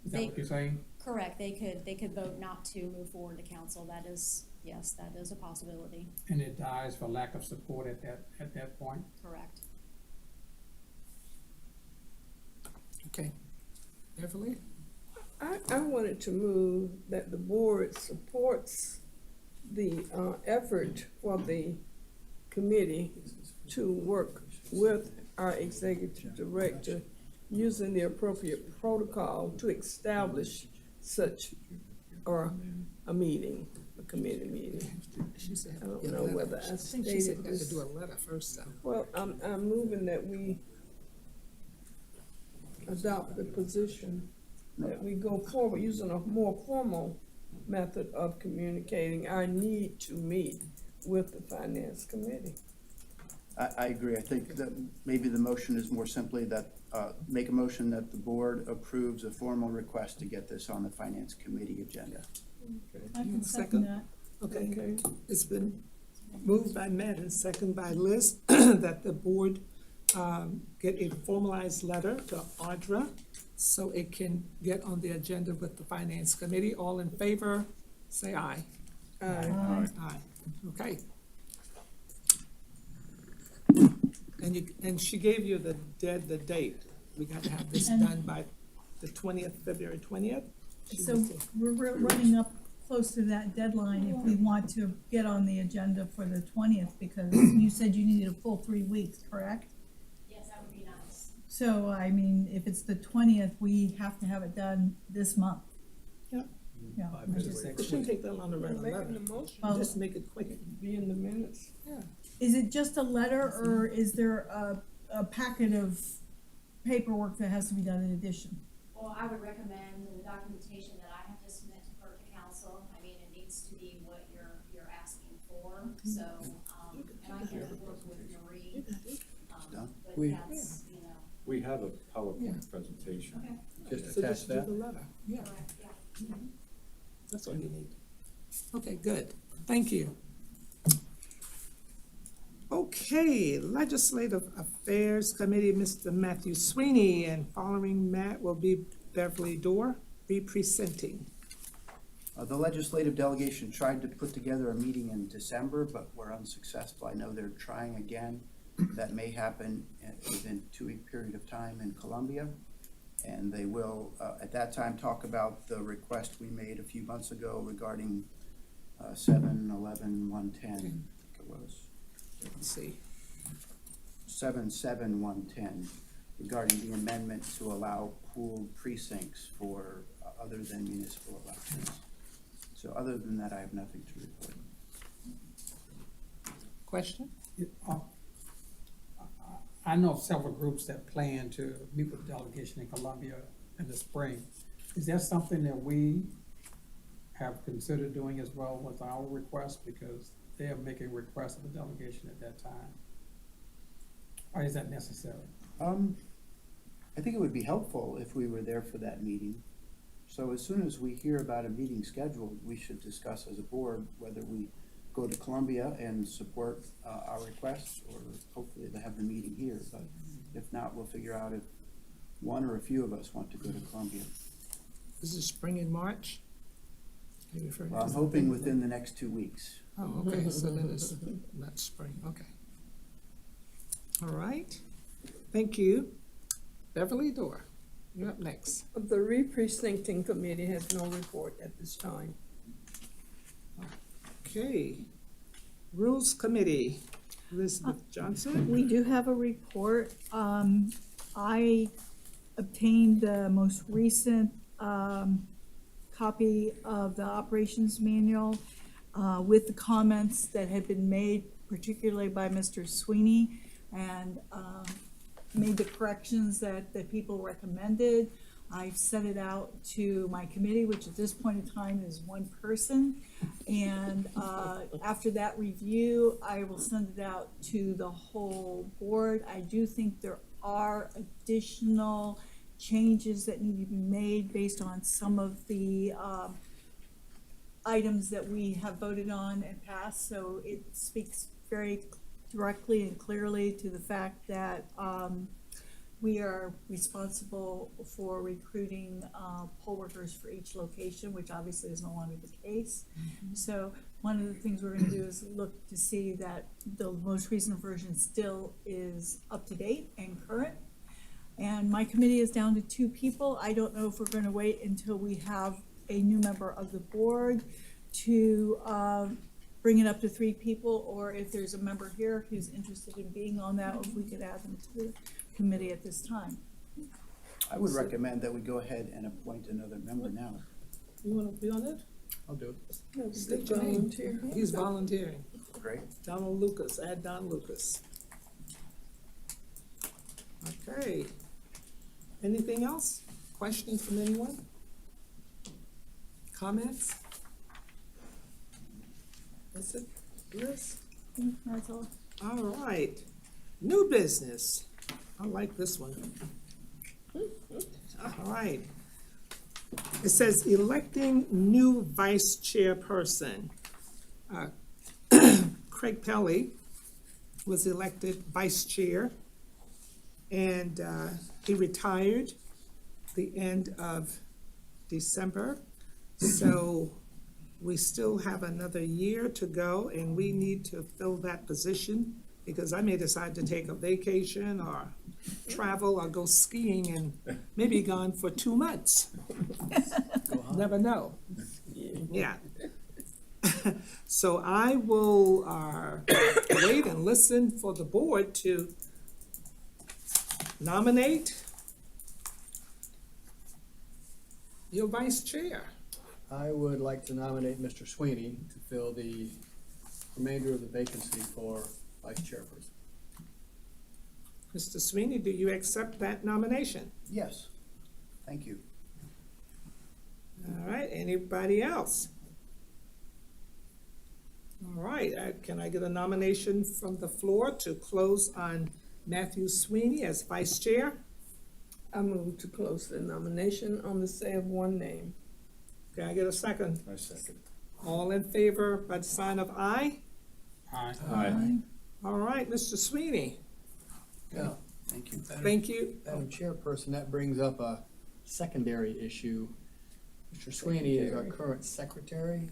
Is that They- what you're saying? Correct, they could vote not to move forward to council, that is, yes, that is a possibility, And it dies for lack of support at that point? correct. Okay. Beverly? I wanted to move that the board supports the effort for the committee to work with our executive director using the appropriate protocol to establish such, or a meeting, a committee meeting. She said. I don't know whether I I think she said stated we had to this. do a letter first, though. Well, I'm moving that we adopt the position that we go forward using a more formal method of communicating our need to meet with the finance committee. I agree. I think that maybe the motion is more simply that, make a motion that the board approves a formal request to get this on the finance committee agenda. I can Second. second that. Okay, Okay. it's been Moved by Matt and second by Liz, that the board get a formalized letter to Audra so it can get on the agenda with the finance committee. All in favor, say aye. Aye. Aye, okay. And she gave you the date. We gotta have this And- done by the 20th, February 20th. So we're running up close to that deadline if we want to get on the agenda for the 20th, because you said you needed a full 3 weeks, correct? Yes, that would be nice. So, I mean, if it's the 20th, we have to have it done this month. Yep. Yeah, By I just- It shouldn't take that long to write a Making letter. the motion, Well- Just make it quick. be in the minutes. Yeah. Is it just a letter, or is there a packet of paperwork that has to be done in addition? Well, I would recommend the documentation that I have to submit to clerk to council. I mean, it needs to be what you're asking for, so, and I can work with Marie. Done. But We- that's, you know, We have a PowerPoint presentation. okay, Just So attach just do that. the letter. Yeah, correct, yeah. that's all you need. Okay, good. Thank you. Okay, Legislative Affairs Committee, Mr. Matthew Sweeney, and following Matt will be Beverly Dorr, re-presenting. The legislative delegation tried to put together a meeting in December, but were unsuccessful. I know they're trying again. That may happen within a 2-week period of time in Columbia. And they will, at that time, talk about the request we made a few months ago regarding 7-11-110, I think it was. Let's see. 7-7-110, regarding the amendment to allow pooled precincts for other than municipal elections. So other than that, I have nothing to report. Question? I know of several groups that plan to meet with the delegation in Columbia in the spring. Is that something that we have considered doing as well with our request, because they are making requests of the delegation at that time? Or is that necessary? I think it would be helpful if we were there for that meeting. So as soon as we hear about a meeting scheduled, we should discuss as a board whether we go to Columbia and support our request, or hopefully they have the meeting here. But if not, we'll figure out if one or a few of us want to go to Columbia. This is spring in March? Are you referring to Well, I'm something? hoping within the next 2 weeks. Oh, okay, so then it's not spring, okay. All right, thank you. Beverly Dorr, you're up next. The re-precincting committee has no report at this time. Okay, Rules Committee, Elizabeth Johnson. We do have a report. I obtained the most recent, copy of the operations manual, with the comments that had been made, particularly by Mr. Sweeney, and, made the corrections that people recommended. I've sent it out to my committee, which at this point in time is one person. And after that review, I will send it out to the whole board. I do think there are additional changes that need to be made based on some of the items that we have voted on and passed. So it speaks very directly and clearly to the fact that we are responsible for recruiting poll workers for each location, which obviously is no longer the case. So one of the things we're gonna do is look to see that the most recent version still is up to date and current. And my committee is down to 2 people. I don't know if we're gonna wait until we have a new member of the board to bring it up to 3 people, or if there's a member here who's interested in being on that, if we could add them to the committee at this time. I would recommend that we go ahead and appoint another member now. You wanna be on it? I'll do it. State your name. Volunteer. He's volunteering. Great. Donald Lucas, add Don Lucas. Okay. Anything else? Questions from anyone? Comments? That's it, Liz? That's all. All right. New business. I like this one. All right. It says electing new vice chairperson. Craig Pelly was elected vice chair, and he retired the end of December. So we still have another year to go, and we need to fill that position, because I may decide to take a vacation or travel or go skiing and maybe gone for 2 months. Never know. Yeah. So I will wait and listen for the board to nominate your vice chair. I would like to nominate Mr. Sweeney to fill the remainder of the vacancy for vice chairperson. Mr. Sweeney, do you accept that nomination? Yes, thank you. All right, anybody else? All right, can I get a nomination from the floor to close on Matthew Sweeney as vice chair? I move to close the nomination on the say of one name. Can I get a second? I second. All in favor by the sign of aye? Aye. Aye. All right, Mr. Sweeney, Yeah. Thank you. thank you. Madam Chairperson, that brings up a secondary issue. Mr. Sweeney is our current secretary.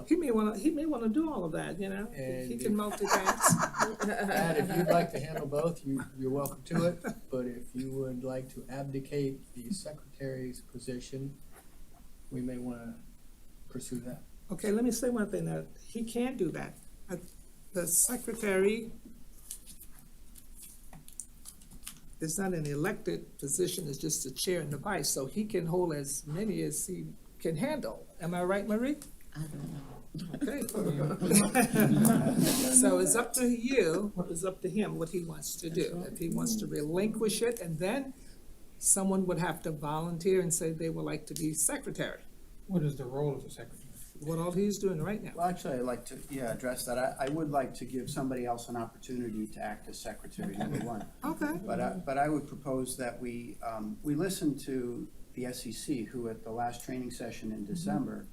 He may wanna do all of that, you know? He can multitask. Matt, if you'd like to handle both, you're welcome to it, but if you would like to abdicate the secretary's position, we may want to pursue that. Okay, let me say one thing, that he can't do that. The secretary is not an elected position, it's just the chair and the vice, so he can hold as many as he can handle. Am I right, Marie? Okay. So it's up to you, it's up to him what he wants to do. If he wants to relinquish it, and then someone would have to volunteer and say they would like to be secretary. What is the role of the secretary? What all he's doing right now. Well, actually, I'd like to, address that. I would like to give somebody else an opportunity to act as secretary, number one. Okay. But I would propose that we listen to the SEC, who at the last training session in December,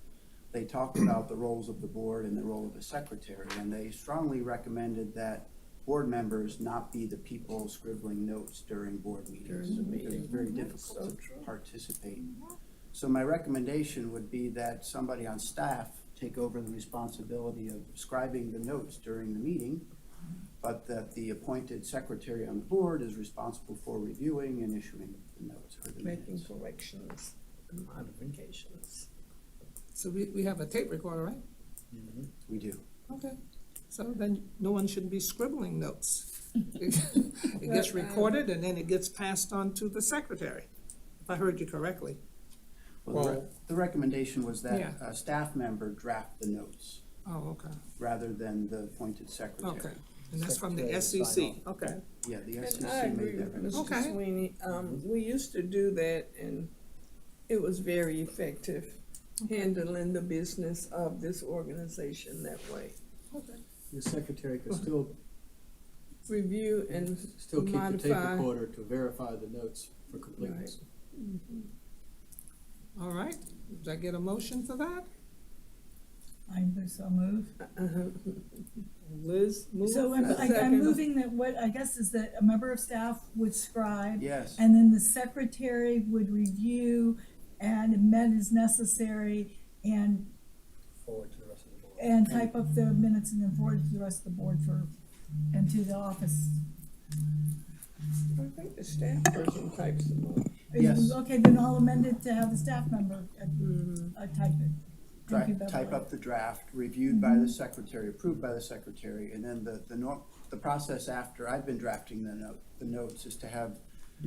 they talked about the roles of the board and the role of the secretary, and they strongly recommended that board members not be the people scribbling notes during board meetings. Because it's very difficult to participate. So my recommendation would be that somebody on staff take over the responsibility of scribing the notes during the meeting, but that the appointed secretary on the board is responsible for reviewing and issuing the notes or the Making minutes. corrections and modifications. So we have a tape recorder, right? We do. Okay. So then no one should be scribbling notes. It gets recorded and then it gets passed on to the secretary, if I heard you correctly. Well, the recommendation was that Yeah. a staff member draft the notes Oh, okay, rather than the appointed secretary. okay. And that's from the Secretary SEC, sign okay. Yeah, the And I SEC agree made that with recommendation. Mr. Okay. Sweeney. We used to do that and it was very effective, handling the business of this organization that way. The secretary could still Review and keep the tape modify. recorder to verify the notes for completeness. All right, did I get a motion for that? I so move. Liz, move. So I'm Second. moving that what I guess is that a member of staff would scribe. Yes. And then the secretary would review and amend as necessary and, Forward to the rest of the board. and type up the minutes and then forward to the rest of the board and to the office. I think the staff person types them up. Yes. Okay, then I'll amend it to have the staff member type it. Thank you, Beverly. Type up the draft, reviewed by the secretary, approved by the secretary, and then the process after I've been drafting the notes is to have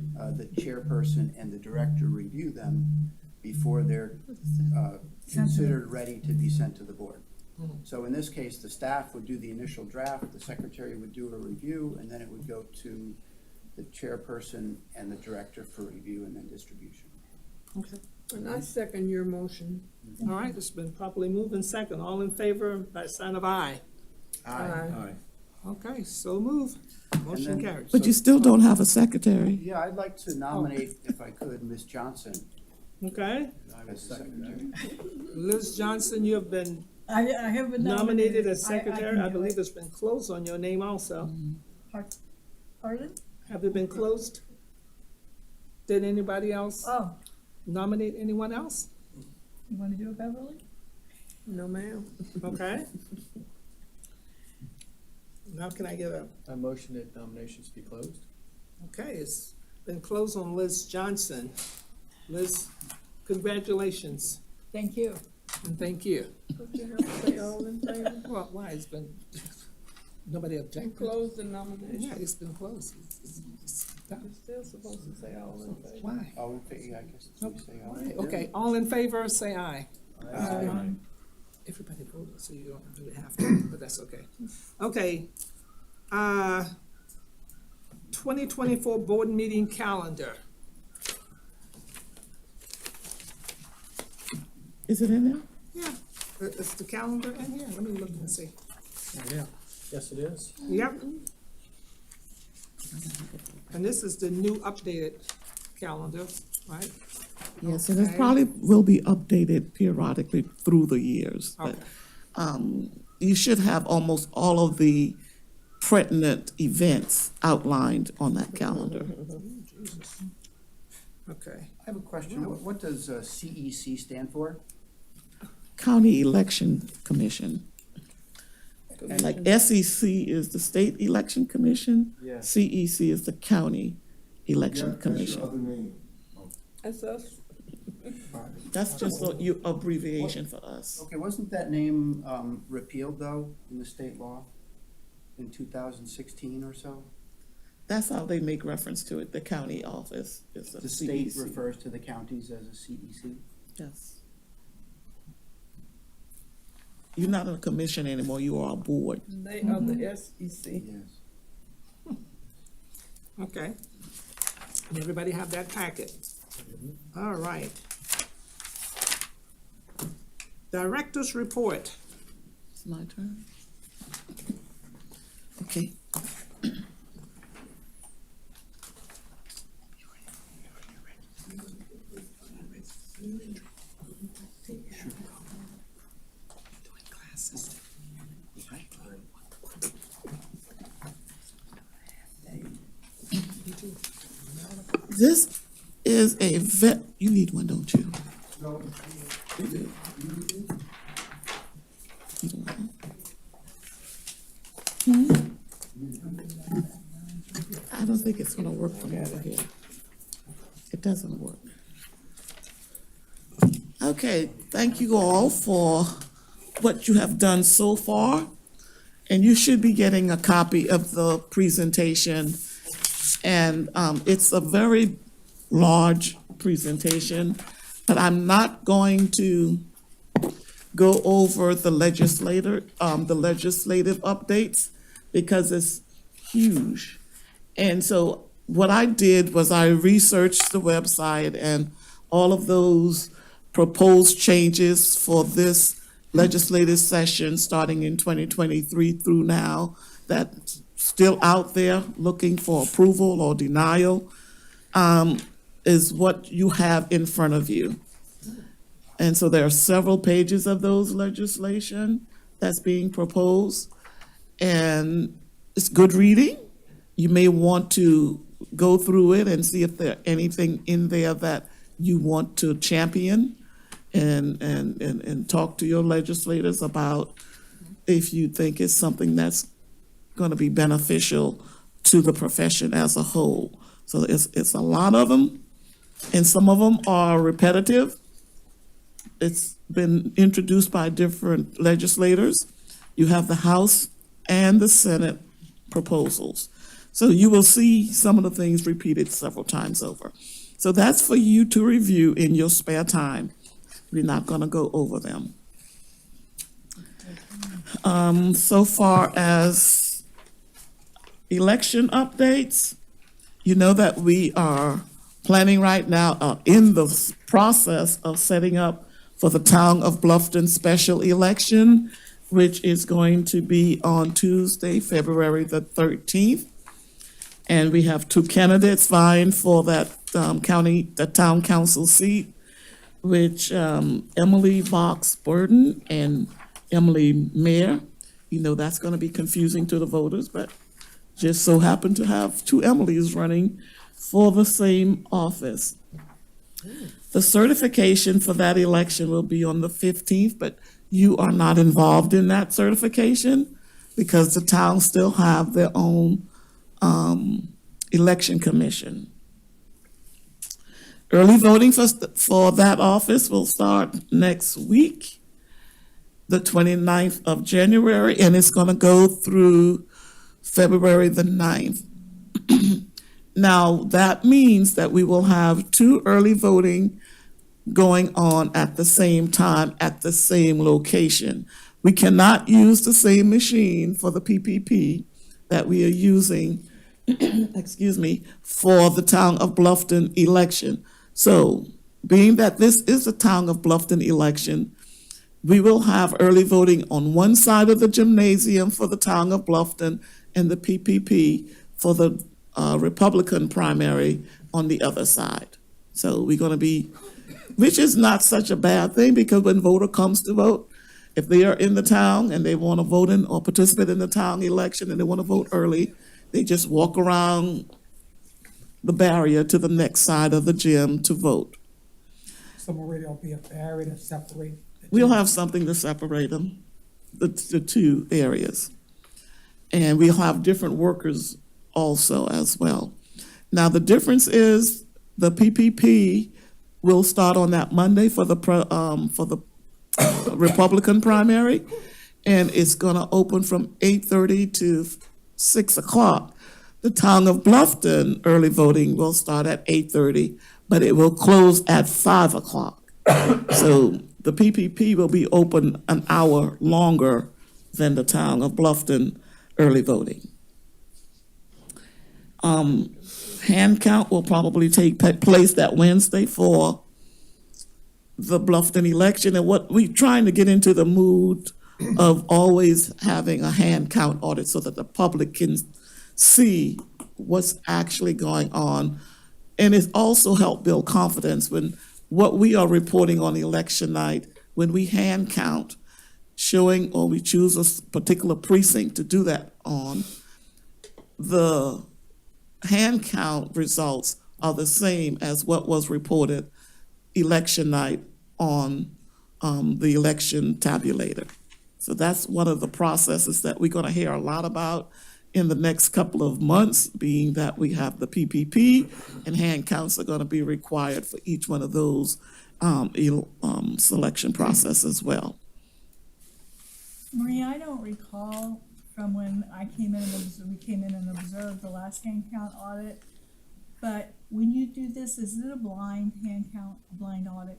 the chairperson and the director review them before they're considered ready to be sent to the board. So in this case, the staff would do the initial draft, the secretary would do a review, and then it would go to the chairperson and the director for review and then distribution. Okay. And I second your motion. All right, it's been properly moved and second. All in favor by sign of aye. Aye. Okay, so move. Motion then- carries. But you still don't have a secretary. Yeah, I'd like to nominate, if I could, Ms. Johnson Okay, And I will as the second that. secretary. Liz Johnson, you have been I have been nominated as I secretary? can I do believe it. it's been closed on your name also. Pardon? Have it been closed? Did anybody else Oh, nominate anyone else? you wanna do it, Beverly? No, ma'am. Okay. Now can I get a, I motion that nominations be closed. okay, it's been closed on Liz Johnson. Liz, congratulations Thank you. and thank you. Don't you have to say all in favor? Well, why, it's been, nobody objected? Close the nomination. Yeah, it's been closed. It's done. You're still supposed to say all in favor. Why? All in favor, I guess. we say all. Why? Okay, all in favor, say aye. Aye. Everybody voted, so you don't really have to, but that's okay. Okay, 2024 board meeting calendar. Is it in there? Yeah, is the calendar in here? Let me look and see. Yeah. Yes, it is. Yep. And this is the new updated calendar, right? Yes, and it Okay. probably will be updated periodically through the years. But Okay. you should have almost all of the pertinent events outlined on that calendar. Jesus. Okay. I have a question. What does CEC stand for? County Election Commission. Like SEC is the State Election Commission. Yeah. CEC is the County Election That's your Commission. other name. That's us. That's just a abbreviation for us. Okay, wasn't that name repealed though in the state law in 2016 or so? That's how they make reference to it. The county office is a The state CEC. refers to the counties as a CEC? Yes. You're not a commission anymore, you are a board. They are the SEC. Yes. Okay. And everybody have that packet? All right. Director's report. It's my turn. Okay. This is a you need one, don't you? No, You do. You don't want one? I don't think it's gonna work from over here. It doesn't work. Okay, thank you all for what you have done so far. And you should be getting a copy of the presentation. And it's a very large presentation, but I'm not going to go over the legislative updates because it's huge. And so what I did was I researched the website and all of those proposed changes for this legislative session starting in 2023 through now that's still out there looking for approval or denial, is what you have in front of you. And so there are several pages of those legislation that's being proposed. And it's good reading. You may want to go through it and see if there's anything in there that you want to champion and talk to your legislators about if you think it's something that's going to be beneficial to the profession as a whole. So it's a lot of them, and some of them are repetitive. It's been introduced by different legislators. You have the House and the Senate proposals. So you will see some of the things repeated several times over. So that's for you to review in your spare time. We're not going to go over them. So far as election updates, you know that we are planning right now, in the process of setting up for the Town of Bluffton special election, which is going to be on Tuesday, February the 13th. And we have two candidates vying for that town council seat, which Emily Vox Burden and Emily Mayer. You know, that's gonna be confusing to the voters, but just so happen to have two Emilys running for the same office. The certification for that election will be on the 15th, but you are not involved in that certification because the towns still have their own election commission. Early voting for that office will start next week, the 29th of January, and it's going to go through February the 9th. Now, that means that we will have two early voting going on at the same time at the same location. We cannot use the same machine for the PPP that we are using, excuse me, for the Town of Bluffton election. So, being that this is the Town of Bluffton election, we will have early voting on one side of the gymnasium for the Town of Bluffton and the PPP for the Republican primary on the other side. So we're going to be, which is not such a bad thing, because when voter comes to vote, if they are in the town and they want to vote in or participate in the town election and they want to vote early, they just walk around the barrier to the next side of the gym to vote. So Maria, there'll be a barrier to separate. We'll have something to separate them, the two areas. And we'll have different workers also as well. Now, the difference is the PPP will start on that Monday for the Republican primary, and it's going to open from 8:30 to 6 o'clock. The Town of Bluffton early voting will start at 8:30, but it will close at 5 o'clock. So the PPP will be open an hour longer than the Town of Bluffton early voting. Hand count will probably take place that Wednesday for the Bluffton election, and what we're trying to get into the mood of always having a hand count audit so that the public can see what's actually going on. And it also helped build confidence when what we are reporting on election night, when we hand count, showing or we choose a particular precinct to do that on, the hand count results are the same as what was reported election night on the election tabulator. So that's one of the processes that we're going to hear a lot about in the next couple of months, being that we have the PPP and hand counts are going to be required for each one of those selection process as well. Maria, I don't recall from when I came in and we came in and observed the last hand count audit, but when you do this, is it a blind hand count, a blind audit?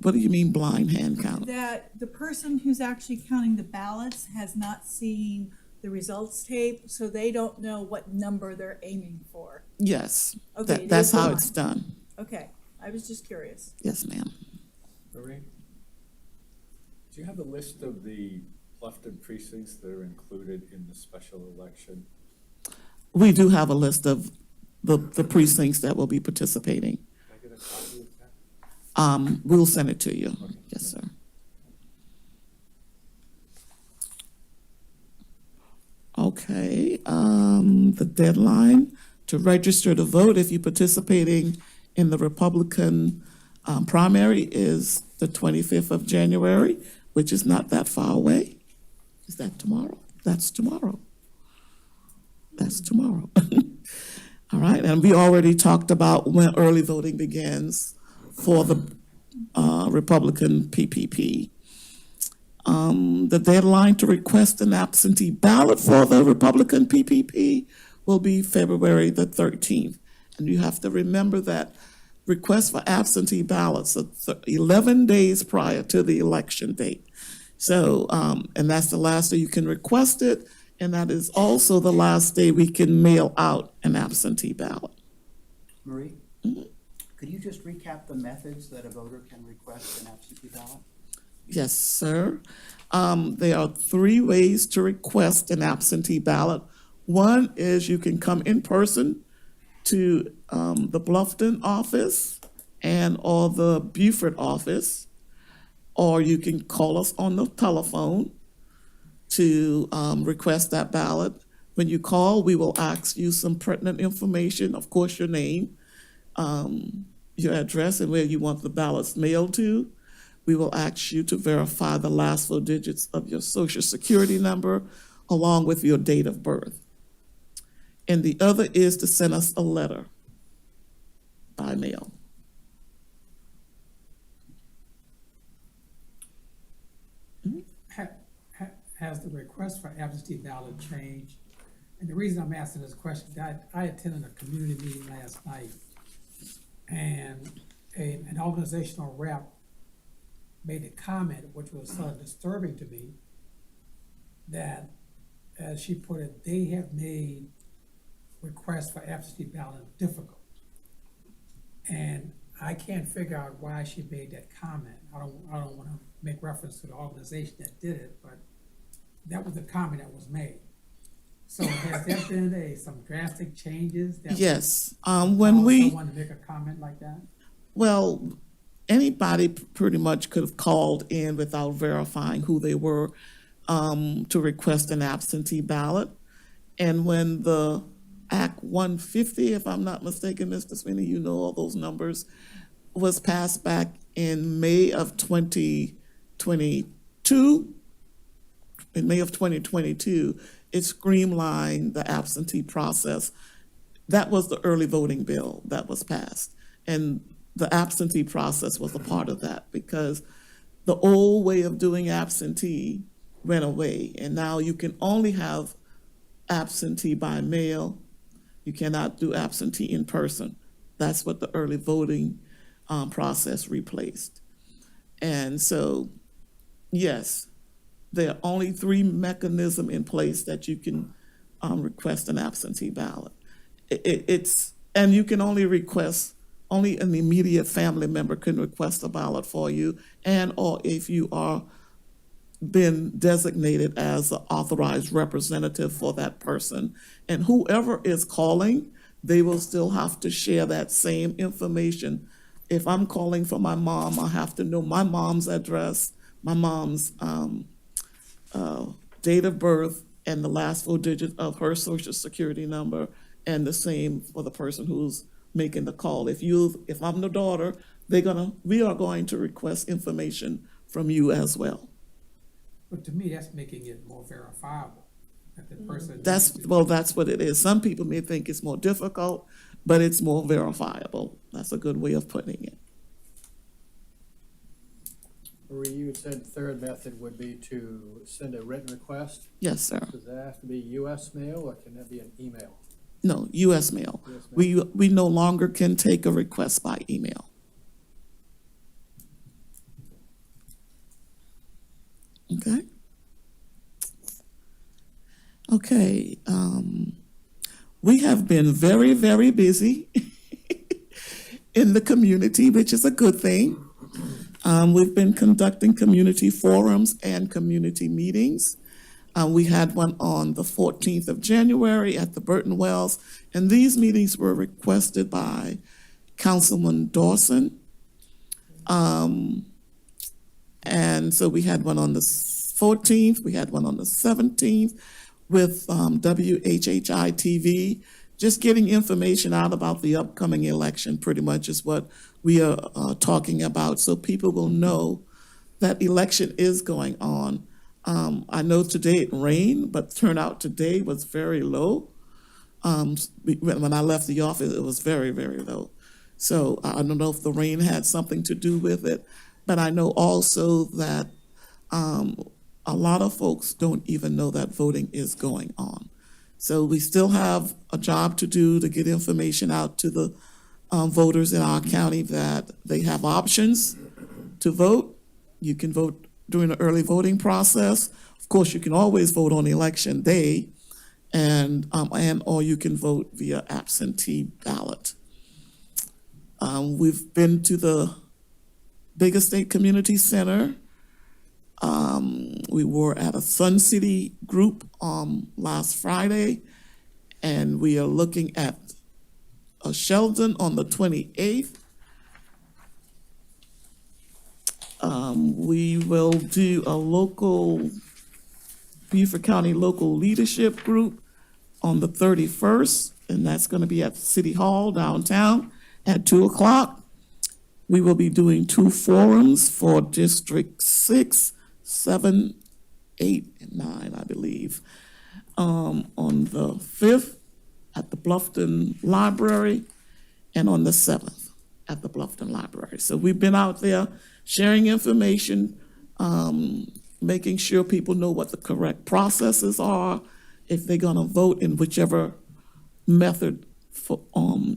What do you mean blind hand count? That the person who's actually counting the ballots has not seen the results tape, so they don't know what number they're aiming for. Yes, Okay, that's how blind. it's done. Okay, I was just curious. Yes, ma'am. Marie, do you have a list of the Bluffton precincts that are included in the special election? We do have a list of the precincts that will be participating. Can I get a copy of that? We'll send it to you. Yes, sir. Okay, the deadline to register to vote if you're participating in the Republican primary is the 25th of January, which is not that far away. Is that tomorrow? That's tomorrow. That's tomorrow. All right, and we already talked about when early voting begins for the Republican PPP. The deadline to request an absentee ballot for the Republican PPP will be February the 13th. And you have to remember that requests for absentee ballots are 11 days prior to the election date. So, and that's the last day you can request it, and that is also the last day we can mail out an absentee ballot. Marie, could you just recap the methods that a voter can request an absentee ballot? Yes, sir. There are 3 ways to request an absentee ballot. One is you can come in person to the Bluffton office and or the Beaufort office, or you can call us on the telephone to request that ballot. When you call, we will ask you some pertinent information, of course, your name, your address, and where you want the ballots mailed to. We will ask you to verify the last 4 digits of your social security number along with your date of birth. And the other is to send us a letter by mail. Has the request for absentee ballot changed? And the reason I'm asking this question, I attended a community meeting last night, and an organizational rep made a comment, which was sort of disturbing to me, that, as she put it, they have made requests for absentee ballot difficult. And I can't figure out why she made that comment. I don't wanna make reference to the organization that did it, but that was the comment that was made. So has there been some drastic changes? That Yes, would when cause we, someone to make a comment like that? well, anybody pretty much could have called in without verifying who they were to request an absentee ballot. And when the Act 150, if I'm not mistaken, Mr. Sweeney, you know all those numbers, was passed back in May of 2022. In May of 2022, it streamlined the absentee process. That was the early voting bill that was passed. And the absentee process was a part of that because the old way of doing absentee went away. And now you can only have absentee by mail. You cannot do absentee in person. That's what the early voting process replaced. And so, yes, there are only 3 mechanisms in place that you can request an absentee ballot. And you can only request, only an immediate family member can request a ballot for you, and or if you are been designated as an authorized representative for that person. And whoever is calling, they will still have to share that same information. If I'm calling for my mom, I have to know my mom's address, my mom's date of birth, and the last 4 digits of her social security number, and the same for the person who's making the call. If I'm the daughter, we are going to request information from you as well. But to me, that's making it more verifiable, that the person. That's what it is. Some people may think it's more difficult, but it's more verifiable. That's a good way of putting it. Marie, you said the third method would be to send a written request. Yes, sir. Does that have to be US mail or can that be an email? No, US mail. US mail. We no longer can take a request by email. Okay. Okay, we have been very, very busy in the community, which is a good thing. We've been conducting community forums and community meetings. We had one on the 14th of January at the Burton Wells, and these meetings were requested by Councilman Dawson. And so we had one on the 14th, we had one on the 17th with WHHI TV, just getting information out about the upcoming election pretty much is what we are talking about, so people will know that election is going on. I know today it rained, but turnout today was very low. When I left the office, it was very, very low. So I don't know if the rain had something to do with it, but I know also that a lot of folks don't even know that voting is going on. So we still have a job to do to get information out to the voters in our county that they have options to vote. You can vote during the early voting process. Of course, you can always vote on election day, and or you can vote via absentee ballot. We've been to the Bigger State Community Center. We were at a Sun City group last Friday, and we are looking at a Sheldon on the 28th. We will do a local, Beaufort County Local Leadership Group on the 31st, and that's gonna be at City Hall downtown at 2 o'clock. We will be doing 2 forums for District 6, 7, 8, and 9, I believe. On the 5th at the Bluffton Library, and on the 7th at the Bluffton Library. So we've been out there sharing information, making sure people know what the correct processes are, if they're gonna vote in whichever method for,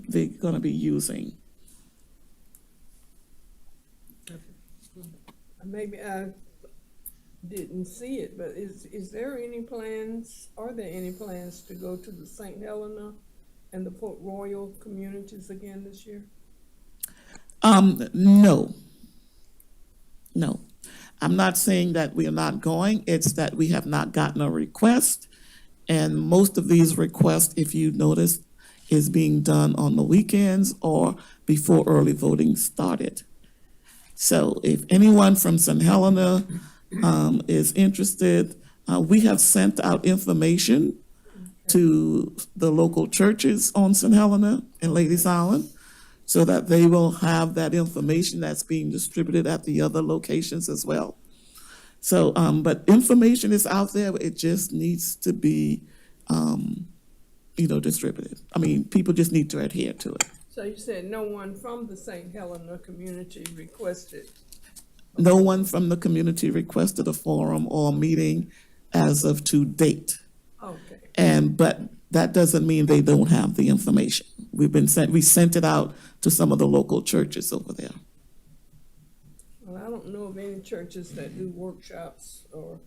they're gonna be using. Maybe I didn't see it, but is there any plans, are there any plans to go to the St. Helena and the Port Royal communities again this year? No. No. I'm not saying that we are not going, it's that we have not gotten a request. And most of these requests, if you notice, is being done on the weekends or before early voting started. So if anyone from St. Helena is interested, we have sent out information to the local churches on St. Helena and Ladies Island so that they will have that information that's being distributed at the other locations as well. So, but information is out there, it just needs to be, distributed. I mean, people just need to adhere to it. So you said no one from the St. Helena community requested? No one from the community requested a forum or meeting as of to date. Okay. But that doesn't mean they don't have the information. We sent it out to some of the local churches over there. Well, I don't know of any churches that do workshops or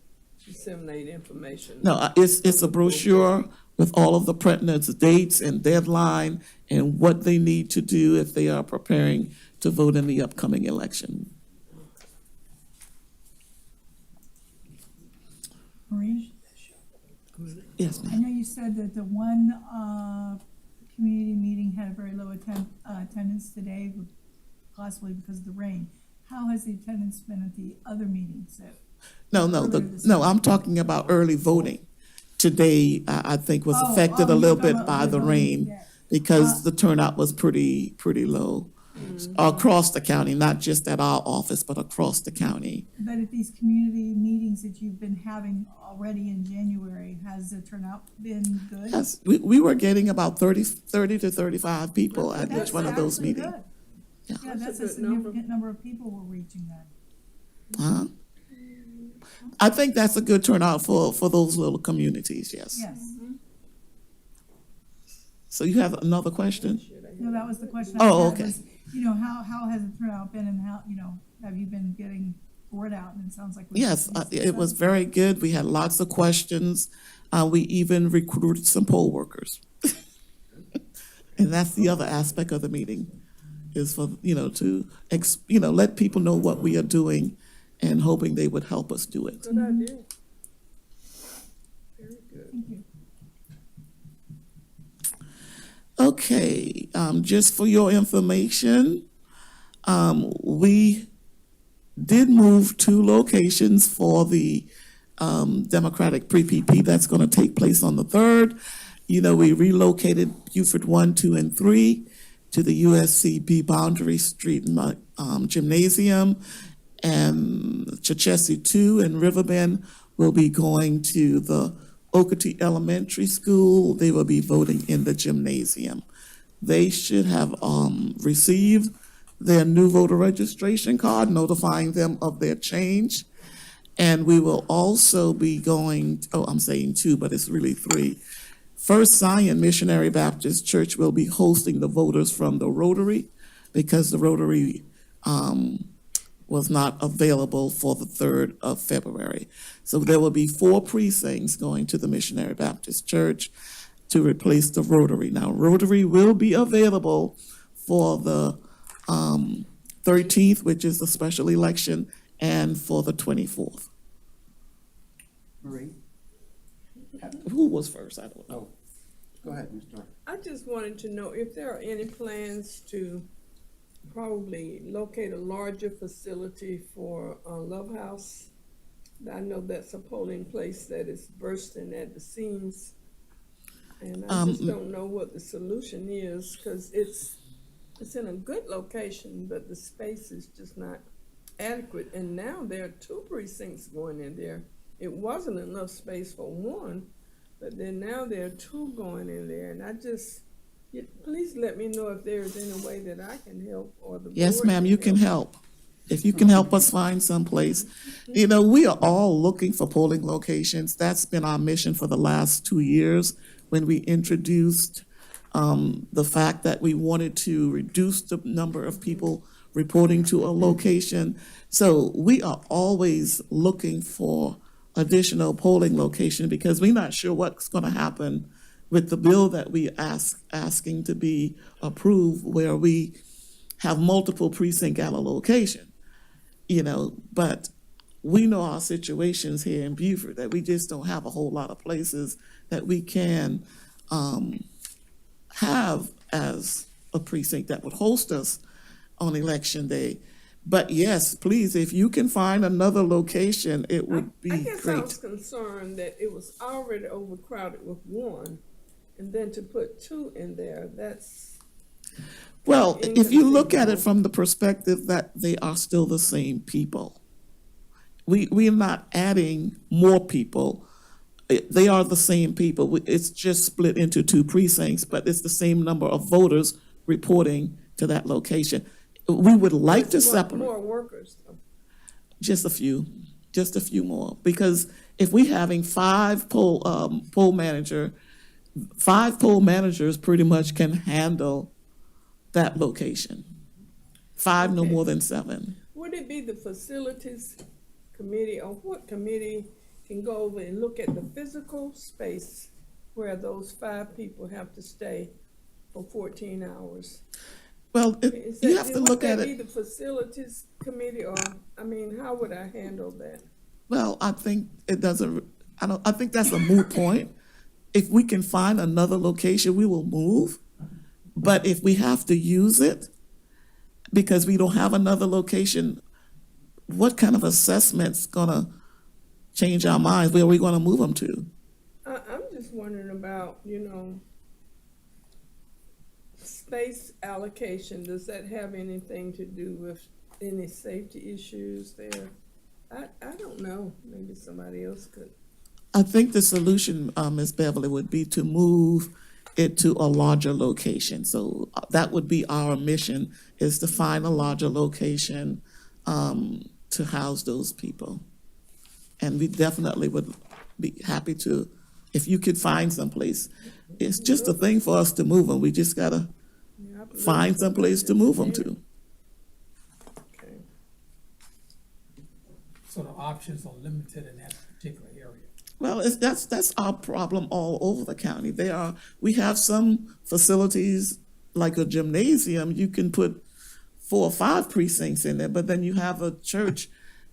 disseminate information. No, it's a brochure with all of the pertinent dates and deadline and what they need to do if they are preparing to vote in the upcoming election. Marie? Yes, I ma'am. know you said that the one community meeting had a very low attendance today, possibly because of the rain. How has the attendance been at the other meetings? No, I'm talking about early voting. Today, I think was affected a you're little talking bit about by early the voting, rain yeah. because the turnout was pretty low across the county, not just at our office, but across the county. But at these community meetings that you've been having already in January, has the turnout been good? Yes, we were getting about 30 to 35 people at That's each one of those actually meetings. good. Yeah. Yeah, that's a That's a good number. significant number of people we're reaching then. Uh-huh. I think that's a good turnout for those little communities, yes. Yes. So you have another question? No, that was the question. Oh, I had okay. was, how has the turnout been and how, have you been getting word out? And it sounds like. Yes, it was very good. We had lots of questions. We even recruited some poll workers. And that's the other aspect of the meeting, is for, to, let people know what we are doing and hoping they would help us do it. Good idea. Very good. Thank you. Okay, just for your information, we did move 2 locations for the Democratic pre-PP that's going to take place on the 3rd. We relocated Beaufort 1, 2, and 3 to the USCB Boundary Street Gymnasium, and Chichester 2 and Riverbend will be going to the Okeechobee Elementary School. They will be voting in the gymnasium. They should have received their new voter registration card notifying them of their change. And we will also be going, I'm saying 2, but it's really 3. First Zion Missionary Baptist Church will be hosting the voters from the Rotary because the Rotary was not available for the 3rd of February. So there will be 4 precincts going to the Missionary Baptist Church to replace the Rotary. Now, Rotary will be available for the 13th, which is the special election, and for the 24th. Marie? Who was first? I don't know. Go ahead, Mr. Dark. I just wanted to know if there are any plans to probably locate a larger facility for Love House. I know that's a polling place that is bursting at the seams. And I just don't know what the solution is, because it's in a good location, but the space is just not adequate. And now there are 2 precincts going in there. It wasn't enough space for 1, but then now there are 2 going in there. And please let me know if there's any way that I can help, or the Yes, board ma'am, you can help. If you can help us find someplace. You know, we are all looking for polling locations. That's been our mission for the last 2 years when we introduced the fact that we wanted to reduce the number of people reporting to a location. So we are always looking for additional polling location because we're not sure what's going to happen with the bill that we asking to be approved, where we have multiple precinct at a location, you know, but we know our situations here in Beaufort, that we just don't have a whole lot of places that we can have as a precinct that would host us on election day. But yes, please, if you can find another location, it would be I guess I great. was concerned that it was already overcrowded with 1, and then to put 2 in there, that's, Well, if you look at it from the perspective that they are still the same people, we are not adding more people. They are the same people. It's just split into 2 precincts, but it's the same number of voters reporting to that location. We would like to that's separate. more workers, though. Just a few more, because if we having 5 poll managers pretty much can handle that location. 5, no more than 7. Would it be the facilities committee, or what committee can go over and look at the physical space where those 5 people have to stay for 14 hours? Well, you have to look at Would that be it. the facilities committee, or, I mean, how would I handle that? Well, I think it doesn't, I think that's a moot point. If we can find another location, we will move. But if we have to use it because we don't have another location, what kind of assessment's gonna change our minds? Where are we gonna move them to? I'm just wondering about, space allocation. Does that have anything to do with any safety issues there? I don't know. Maybe somebody else could. I think the solution, Ms. Beverly, would be to move it to a larger location. So that would be our mission, is to find a larger location to house those people. And we definitely would be happy to, if you could find someplace. It's just a thing for us to move them. We just gotta find someplace to move them to. Okay. So the options are limited in that particular area. Well, that's our problem all over the county. We have some facilities, like a gymnasium, you can put 4 or 5 precincts in there, but then you have a church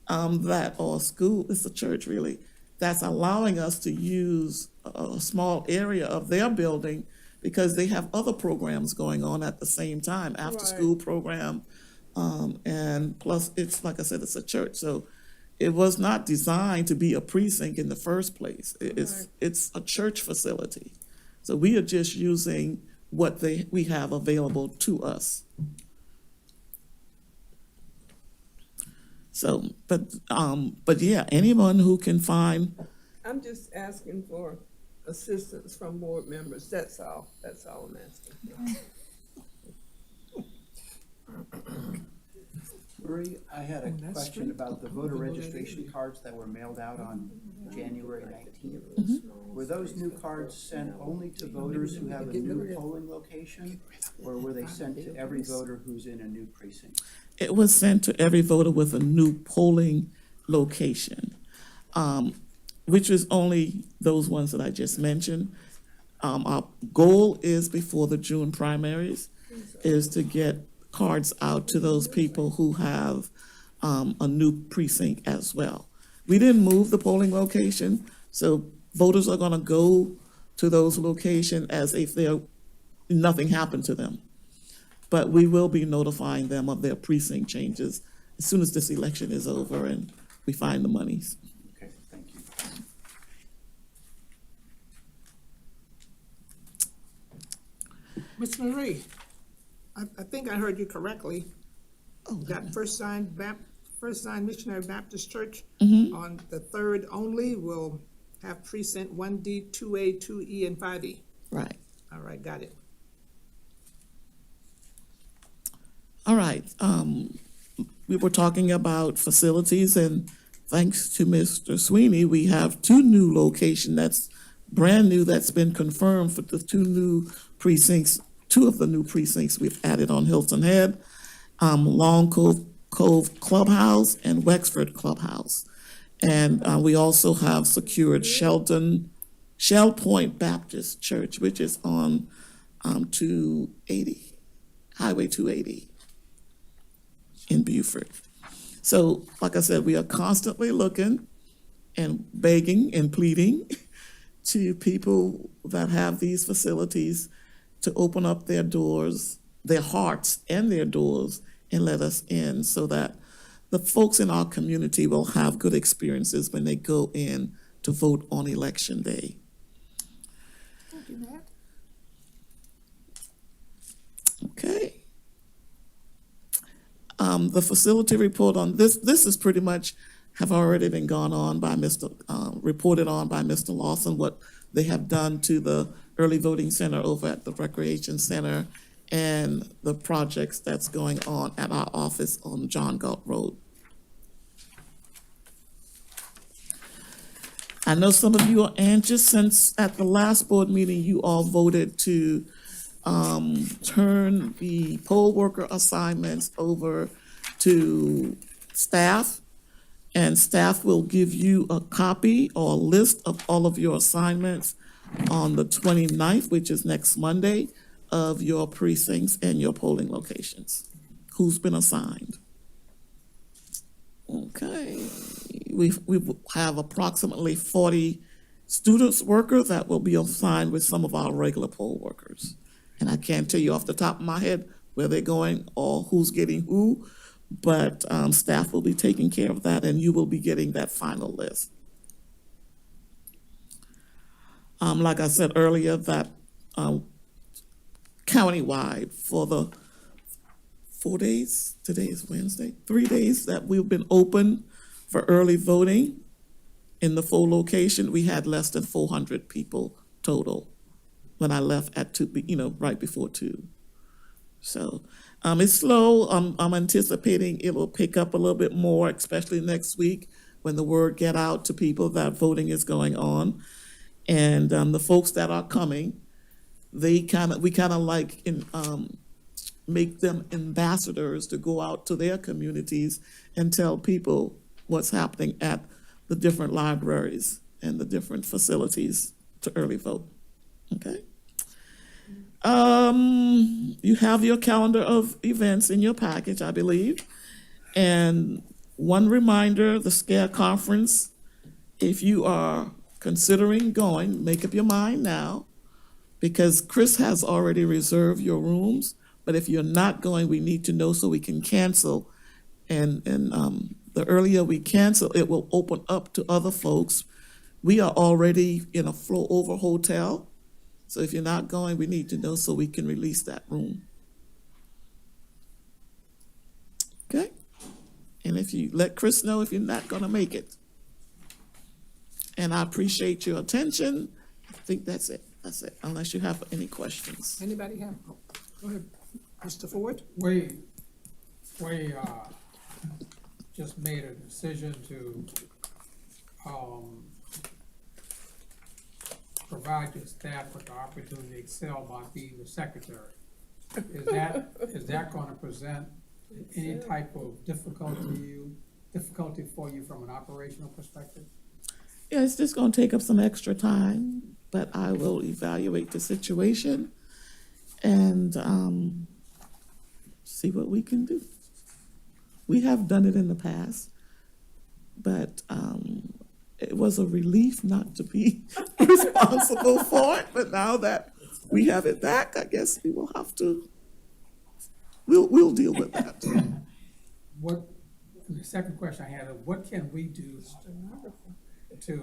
or a school, it's a church really, that's allowing us to use a small area of their building because they have other programs going on at the same time, after-school program. And plus, it's, like I said, it's a church, so it was not designed to be a precinct in the first place. It's a church facility. So we are just using what we have available to us. So, but yeah, anyone who can find, I'm just asking for assistance from board members. That's all. That's all I'm asking for. Marie, I had a question about the voter registration cards that were mailed out on January 19th. Were those new cards sent only to voters who have a new polling location, or were they sent to every voter who's in a new precinct? it was sent to every voter with a new polling location, which is only those ones that I just mentioned. Our goal is, before the June primaries, is to get cards out to those people who have a new precinct as well. We didn't move the polling location, so voters are gonna go to those locations as if nothing happened to them. But we will be notifying them of their precinct changes as soon as this election is over and we find the monies. Okay, thank you. Ms. Marie, I think I heard you correctly. Oh, That First Sign Missionary Baptist Church mhm. on the 3rd only will have precinct 1D, 2A, 2E, and 5E. Right. All right, got it. All right. We were talking about facilities, and thanks to Mr. Sweeney, we have two new locations that's brand new, that's been confirmed for the two new precincts, two of the new precincts we've added on Hilton Head, Long Cove Clubhouse and Wexford Clubhouse. And we also have secured Shell Point Baptist Church, which is on 280, Highway 280 in Beaufort. So, like I said, we are constantly looking and begging and pleading to people that have these facilities to open up their doors, their hearts and their doors, and let us in so that the folks in our community will have good experiences when they go in to vote on election day. Thank you, Matt. Okay. The facility report on this is pretty much have already been gone on by reported on by Mr. Lawson, what they have done to the early voting center over at the Recreation Center and the projects that's going on at our office on John Galt Road. I know some of you are anxious since at the last board meeting, you all voted to turn the poll worker assignments over to staff, and staff will give you a copy or a list of all of your assignments on the 29th, which is next Monday, of your precincts and your polling locations, who's been assigned. Okay, we have approximately 40 students workers that will be assigned with some of our regular poll workers. And I can't tell you off the top of my head where they're going or who's getting who, but staff will be taking care of that and you will be getting that final list. Like I said earlier, that countywide for the 4 days, today is Wednesday, 3 days that we've been open for early voting in the full location, we had less than 400 people total when I left at 2, right before 2. So it's slow. I'm anticipating it will pick up a little bit more, especially next week when the word get out to people that voting is going on. And the folks that are coming, we kind of like make them ambassadors to go out to their communities and tell people what's happening at the different libraries and the different facilities to early vote. Okay. You have your calendar of events in your package, I believe. And one reminder, the SCARE conference, if you are considering going, make up your mind now, because Chris has already reserved your rooms. But if you're not going, we need to know so we can cancel. And the earlier we cancel, it will open up to other folks. We are already in a flow over hotel. So if you're not going, we need to know so we can release that room. Okay? And if you let Chris know if you're not going to make it. And I appreciate your attention. I think that's it. That's it, unless you have any questions. Anybody have, go ahead, Mr. Ford? We just made a decision to provide your staff with the opportunity to excel by being the secretary. Is that gonna present any type of difficulty for you from an operational perspective? Yeah, it's just gonna take up some extra time, but I will evaluate the situation and see what we can do. We have done it in the past, but it was a relief not to be responsible for it. But now that we have it back, I guess we will have to we'll deal with that. What, the second question I had, what can we do to,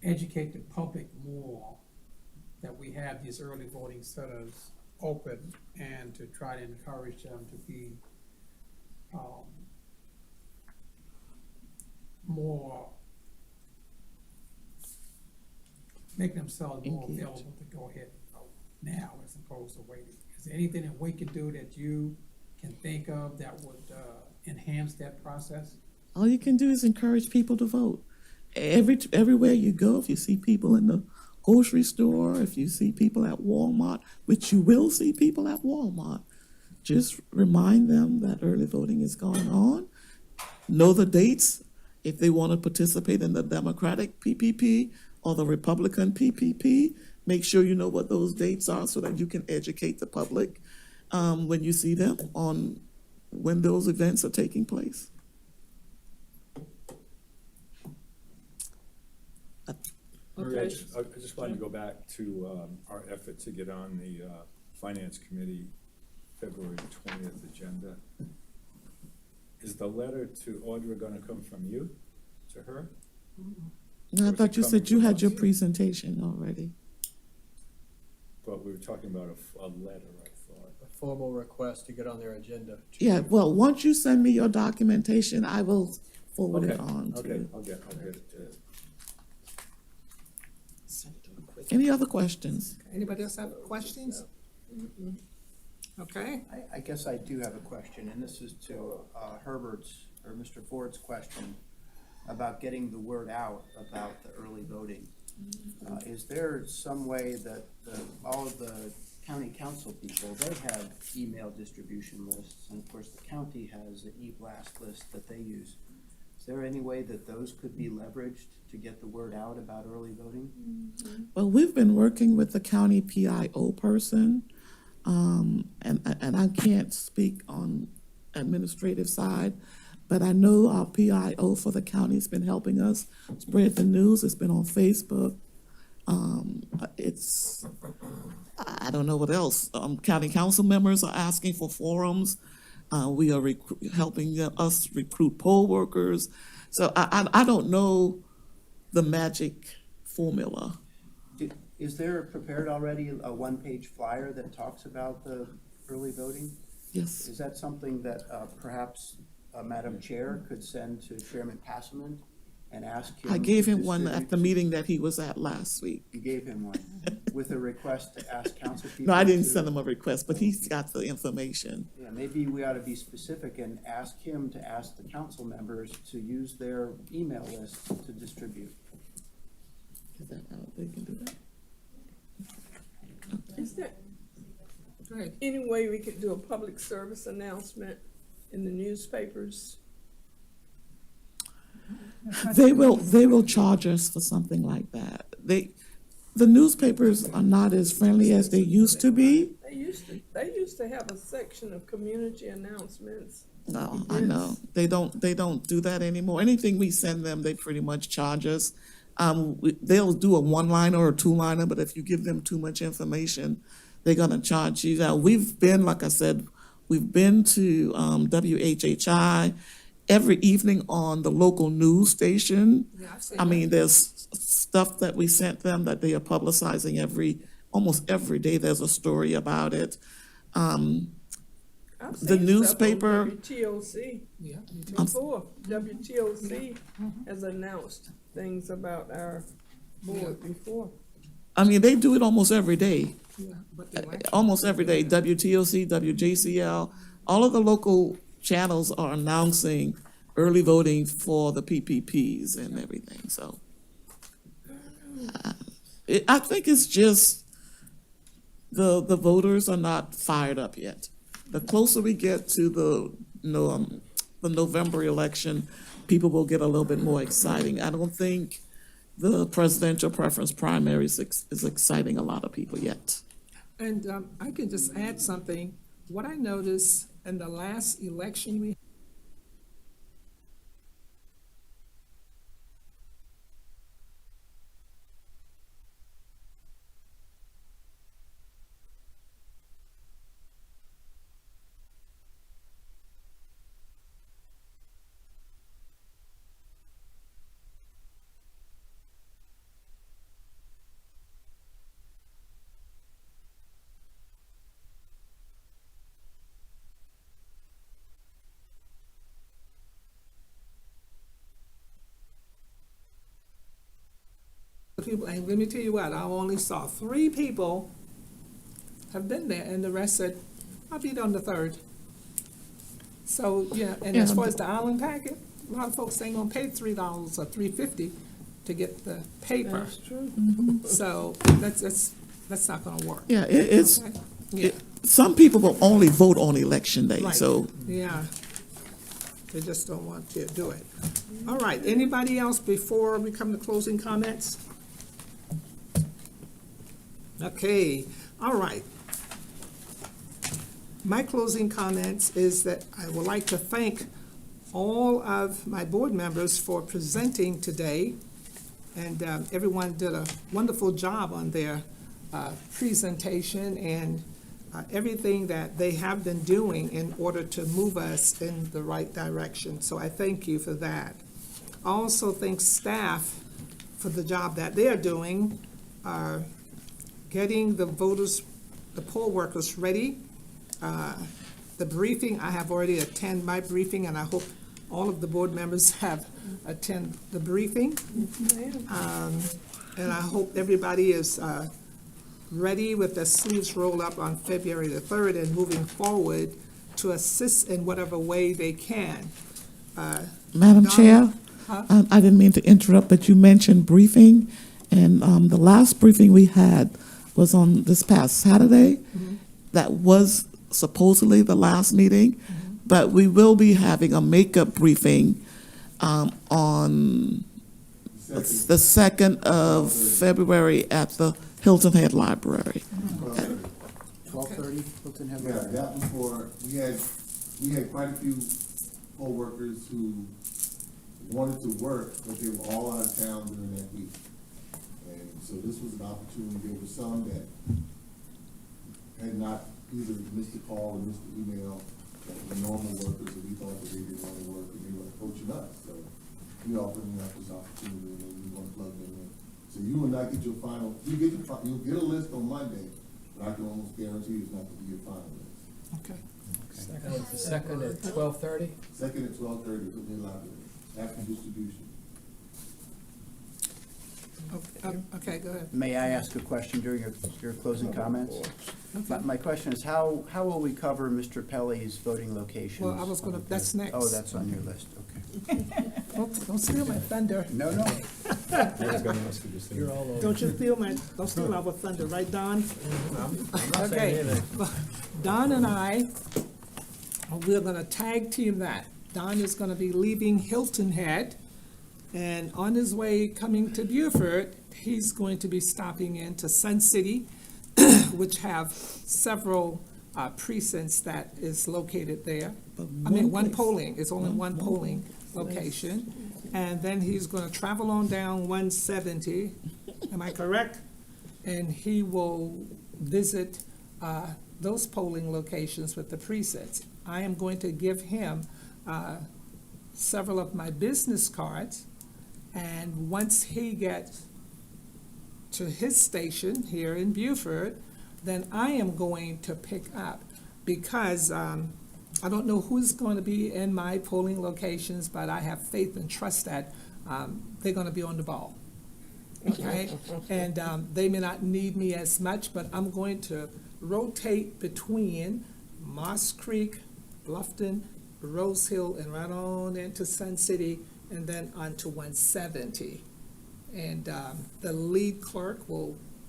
educate the public more that we have these early voting centers open and to try to encourage them to be, more, make themselves more Engaged. available to go ahead and vote now as opposed to waiting? Is there anything that we can do that you can think of that would, enhance that process? All you can do is encourage people to vote. Everywhere you go, if you see people in the grocery store, if you see people at Walmart, which you will see people at Walmart, just remind them that early voting is going on. Know the dates if they want to participate in the Democratic PPP or the Republican PPP. Make sure you know what those dates are so that you can educate the public when you see them on when those events are taking place. Maria, Okay. I just wanted to go back to our effort to get on the Finance Committee February 20th agenda. Is the letter to Audra gonna come from you, to her? No, I Or is thought it you said coming you from had your us? presentation already. But we were talking about a letter, I thought. A formal request to get on their agenda. Yeah, well, once you send me your documentation, I will forward it Okay, on okay, to. I'll get it to. Any other questions? Anybody else have questions? Okay, I guess I do have a question, and this is to Herbert's, or Mr. Ford's question about getting the word out about the early voting. Is there some way that all of the county council people, they have email distribution lists, and of course, the county has an e-blast list that they use. Is there any way that those could be leveraged to get the word out about early voting? Well, we've been working with the county PIO person, and I can't speak on administrative side, but I know our PIO for the county's been helping us spread the news. It's been on Facebook. I don't know what else. County council members are asking for forums. We are helping us recruit poll workers. So I don't know the magic formula. Is there prepared already a one-page flyer that talks about the early voting? Yes. Is that something that perhaps Madam Chair could send to Chairman Passman and ask him? I gave to him one at distribute the to- meeting that he was at last week. You gave him one with a request to ask council people? No, I didn't to- send him a request, but he's got the information. Yeah, maybe we ought to be specific and ask him to ask the council members to use their email list to distribute. Is that how they can do that? Is there go ahead. any way we could do a public service announcement in the newspapers? They will charge us for something like that. The newspapers are not as friendly as they used to be. They used to have a section of community announcements. No, I know. They don't do that anymore. Anything we send them, they pretty much charge us. They'll do a one-liner or a two-liner, but if you give them too much information, they're gonna charge you. Now, we've been, like I said, we've been to WHHI every evening on the local news station. Yeah, I've seen I that. mean, there's stuff that we sent them that they are publicizing almost every day. There's a story about it. I've The seen stuff on newspaper- WTOC Yeah, me too. before. WTOC has announced things about our board before. I mean, they do it almost every day. Yeah, but they like. Almost every day, WTOC, WJCL, all of the local channels are announcing early voting for the PPPs and everything, so. I think it's just the voters are not fired up yet. The closer we get to the November election, people will get a little bit more exciting. I don't think the presidential preference primaries is exciting a lot of people yet. And I can just add something. What I noticed in the last election we people, and let me tell you what, I only saw 3 people have been there, and the rest said, I'll be there on the 3rd. So, yeah, and as far as the island packet, a lot of folks ain't gonna pay $3 or $3.50 to get the paper. That's true. So that's not gonna work. Yeah, it's, Okay? Yeah, some people will only vote on election day, Right. so. yeah. They just don't want to do it. All right, anybody else before we come to closing comments? Okay, all right. My closing comments is that I would like to thank all of my board members for presenting today. And everyone did a wonderful job on their presentation and everything that they have been doing in order to move us in the right direction. So I thank you for that. I also thank staff for the job that they're doing, getting the voters, the poll workers ready. The briefing, I have already attended my briefing, and I hope all of the board members have attended the briefing. And I hope everybody is ready with their sleeves rolled up on February the 3rd and moving forward to assist in whatever way they can. Madam Don- Chair, Huh? I didn't mean to interrupt, but you mentioned briefing, and the last briefing we had was on this past Saturday. That was supposedly the last meeting, but we will be having a makeup briefing on the 2nd of February at the Hilton Head Library. 12:30, Hilton Head Yeah, Library. that was for, we had quite a few poll workers who wanted to work, but they were all out of town during that week. And so this was an opportunity, there were some that had not either missed a call or missed an email, that were normal workers, and we thought that they didn't want to work, and they were approaching us, so we offered them this opportunity, and then we want to plug them in. So you will not get your final, you'll get a list on Monday, but I can almost guarantee it's not gonna be your final list. Okay. The second at 12:30? Second at 12:30, Hilton Head Library, after distribution. Okay, go ahead. May I ask a question during your closing comments? My question is, how will we cover Mr. Pelly's voting locations? Well, I was gonna, that's next. Oh, that's on your list, okay. Don't steal my thunder. No, no. You're all over. Don't steal our thunder, right, Don? not saying Okay. anything. Don and I, we're gonna tag team that. Don is gonna be leaving Hilton Head, and on his way coming to Beaufort, he's going to be stopping into Sun City, which have several precincts that is located there. I mean, one polling, it's only one polling location. And then he's gonna travel on down 170, am I correct? And he will visit those polling locations with the precincts. I am going to give him several of my business cards, and once he gets to his station here in Beaufort, then I am going to pick up, because I don't know who's going to be in my polling locations, but I have faith and trust that they're going to be on the ball. Okay? And they may not need me as much, but I'm going to rotate between Moss Creek, Bluffton, Rose Hill, and right on into Sun City, and then onto 170. And the lead clerk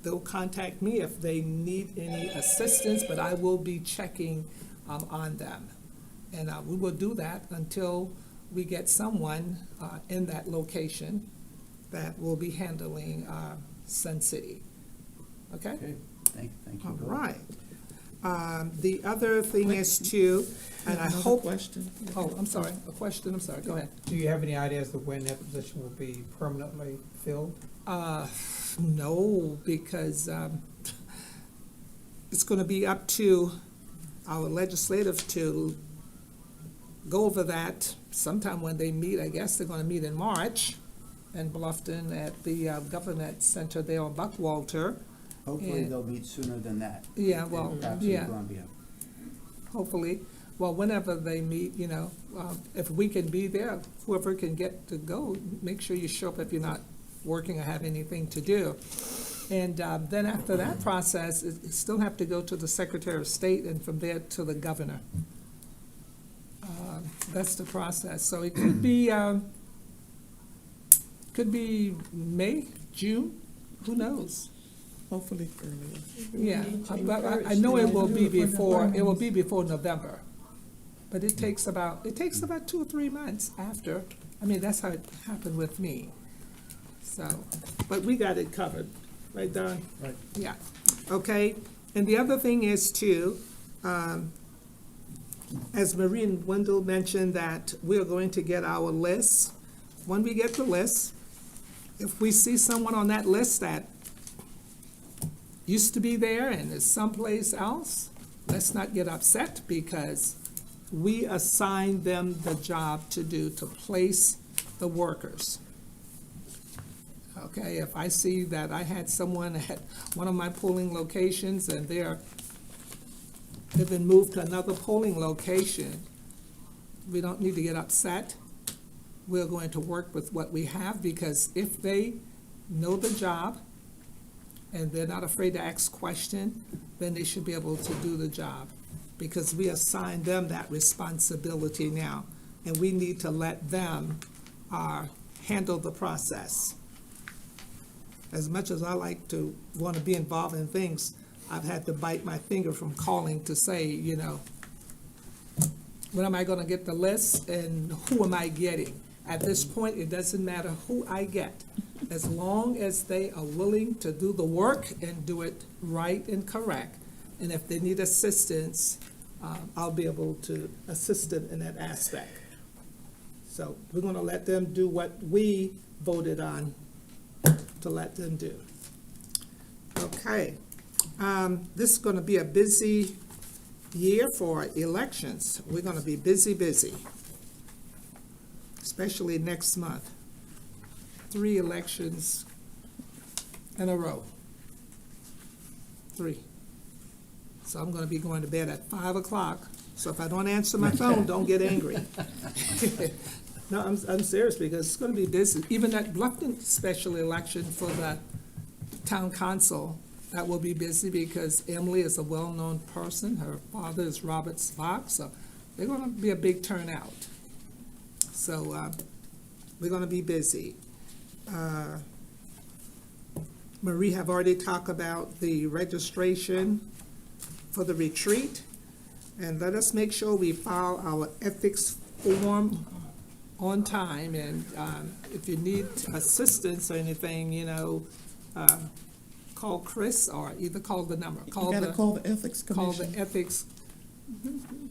they'll contact me if they need any assistance, but I will be checking on them. And we will do that until we get someone in that location that will be handling Sun City. Okay? Okay, thank you. All both. right. The other thing is too, and I Another hope, question. oh, I'm sorry, a question, I'm sorry, go ahead. Do you have any idea as to when that position will be permanently filled? No, because it's gonna be up to our legislative to go over that sometime when they meet. I guess they're gonna meet in March in Bluffton at the Government Center there on Buckwalter. Hopefully And- they'll meet sooner than that. Yeah, well, Perhaps in yeah. Columbia. Hopefully. Well, whenever they meet, you know, if we can be there, whoever can get to go, make sure you show up if you're not working or have anything to do. And then after that process, it still have to go to the Secretary of State and from there to the governor. That's the process. So it could be May, June, who knows? Hopefully earlier. Yeah, but I know it will be before November. But it takes about 2 or 3 months after. I mean, that's how it happened with me. So, but we got it covered, right, Don? Right. Yeah, okay. And the other thing is too, as Marie and Wendell mentioned, that we're going to get our list. When we get the list, if we see someone on that list that used to be there and is someplace else, let's not get upset because we assigned them the job to do, to place the workers. Okay, if I see that I had someone at one of my polling locations and they've been moved to another polling location, we don't need to get upset. We're going to work with what we have, because if they know the job and they're not afraid to ask questions, then they should be able to do the job, because we assigned them that responsibility now, and we need to let them handle the process. As much as I like to want to be involved in things, I've had to bite my finger from calling to say, you know, when am I going to get the list and who am I getting? At this point, it doesn't matter who I get, as long as they are willing to do the work and do it right and correct. And if they need assistance, I'll be able to assist them in that aspect. So we're going to let them do what we voted on to let them do. Okay. This is going to be a busy year for elections. We're going to be busy, especially next month. 3 elections in a row. 3. So I'm going to be going to bed at 5 o'clock. So if I don't answer my phone, don't get angry. No, I'm serious, because it's going to be busy. Even that Bluffton special election for the town council, that will be busy, because Emily is a well-known person. Her father is Robert Spock, so they're going to be a big turnout. So we're going to be busy. Marie have already talked about the registration for the retreat, and let us make sure we file our ethics form on time, and if you need assistance or anything, you know, call Chris, or either call the number. You gotta call the Ethics Call Commission. the Ethics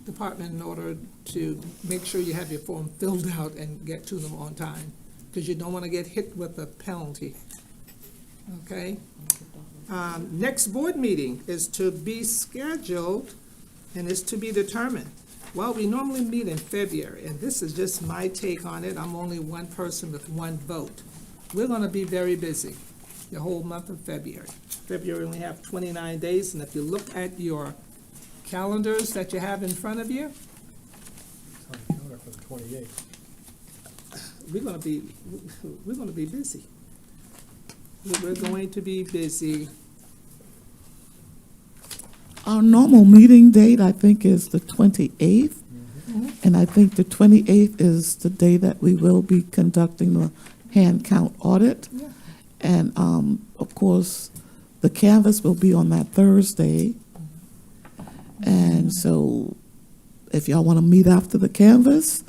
Department in order to make sure you have your form filled out and get to them on time, because you don't want to get hit with a penalty. Okay? Next board meeting is to be scheduled and is to be determined. Well, we normally meet in February, and this is just my take on it. I'm only one person with one vote. We're going to be very busy the whole month of February. February only have 29 days, and if you look at your calendars that you have in front of you, It's on the calendar for the 28th. we're going to be busy. We're going to be busy. Our normal meeting date, I think, is the 28th. And I think the 28th is the day that we will be conducting the hand count audit. Yeah. And, of course, the canvas will be on that Thursday. And so if y'all want to meet after the canvas,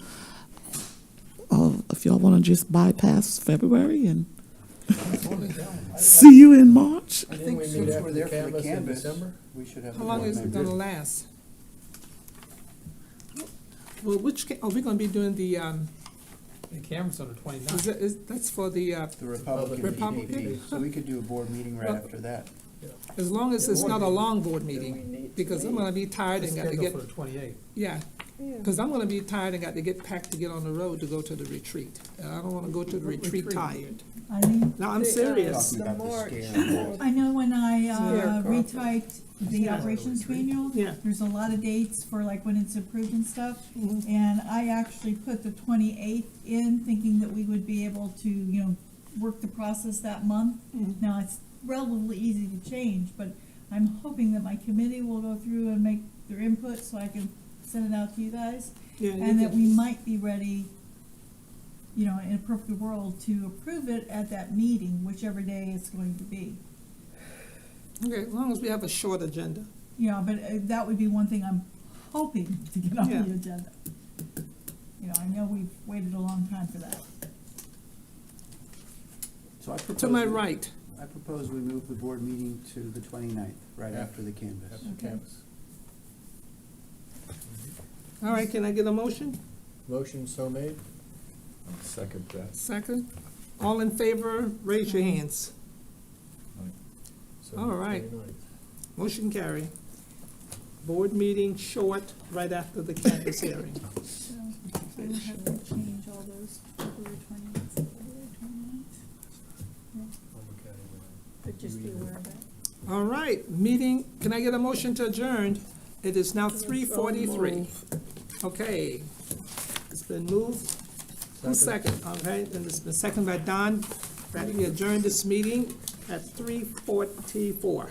or if y'all want to just bypass February and see you in March. I Didn't think we meet since after we're the there for the canvas in canvas, December? we should have. How long is it going to last? Well, are we going to be doing the, The camera's on the 29th. that's for the, The Republican Republican? PDP, so we could do a board meeting right Well, after that. as long as it's not a long board we meeting, need because I'm going to be tired It's and got to scheduled get, for the 28th. yeah, Yeah. because I'm going to be tired and got to get packed to get on the road to go to the retreat. And I don't want to go to the retreat tired. I mean, No, I'm The, serious. Talking about the March scare. I know when I Scarecrow. retyped the Yeah. operations manual, Yeah. there's a lot of dates for like when it's approved and stuff. Mhm. And I actually put the 28th in, thinking that we would be able to, work the process that month. Now, it's relatively easy to change, but I'm hoping that my committee will go through and make their input so I can send it out to you guys. Yeah, And that we might be ready, you know, in a perfect world, to approve it at that meeting, whichever day it's going to be. Okay, as long as we have a short agenda. You know, but that would be one thing I'm hoping to get on the Yeah. agenda. You know, I know we've waited a long time for that. So I propose. To my right. I propose we move the board meeting to the 29th, right Yeah. after the canvas. After Okay. canvas. All right, can I get a motion? Motion so made? I'll second that. Second? All in favor, raise your hands. So All right. 29th. Motion carry. Board meeting short, right after the campus hearing. So I will have to change all those February 20th, February 29th. I'll look at it But just be aware of that. All right, meeting, can I get a motion to adjourn? It is now 3:43. Okay, it's been moved. Who's second? Okay, and it's been seconded by Don, that we adjourn this meeting at 3:44.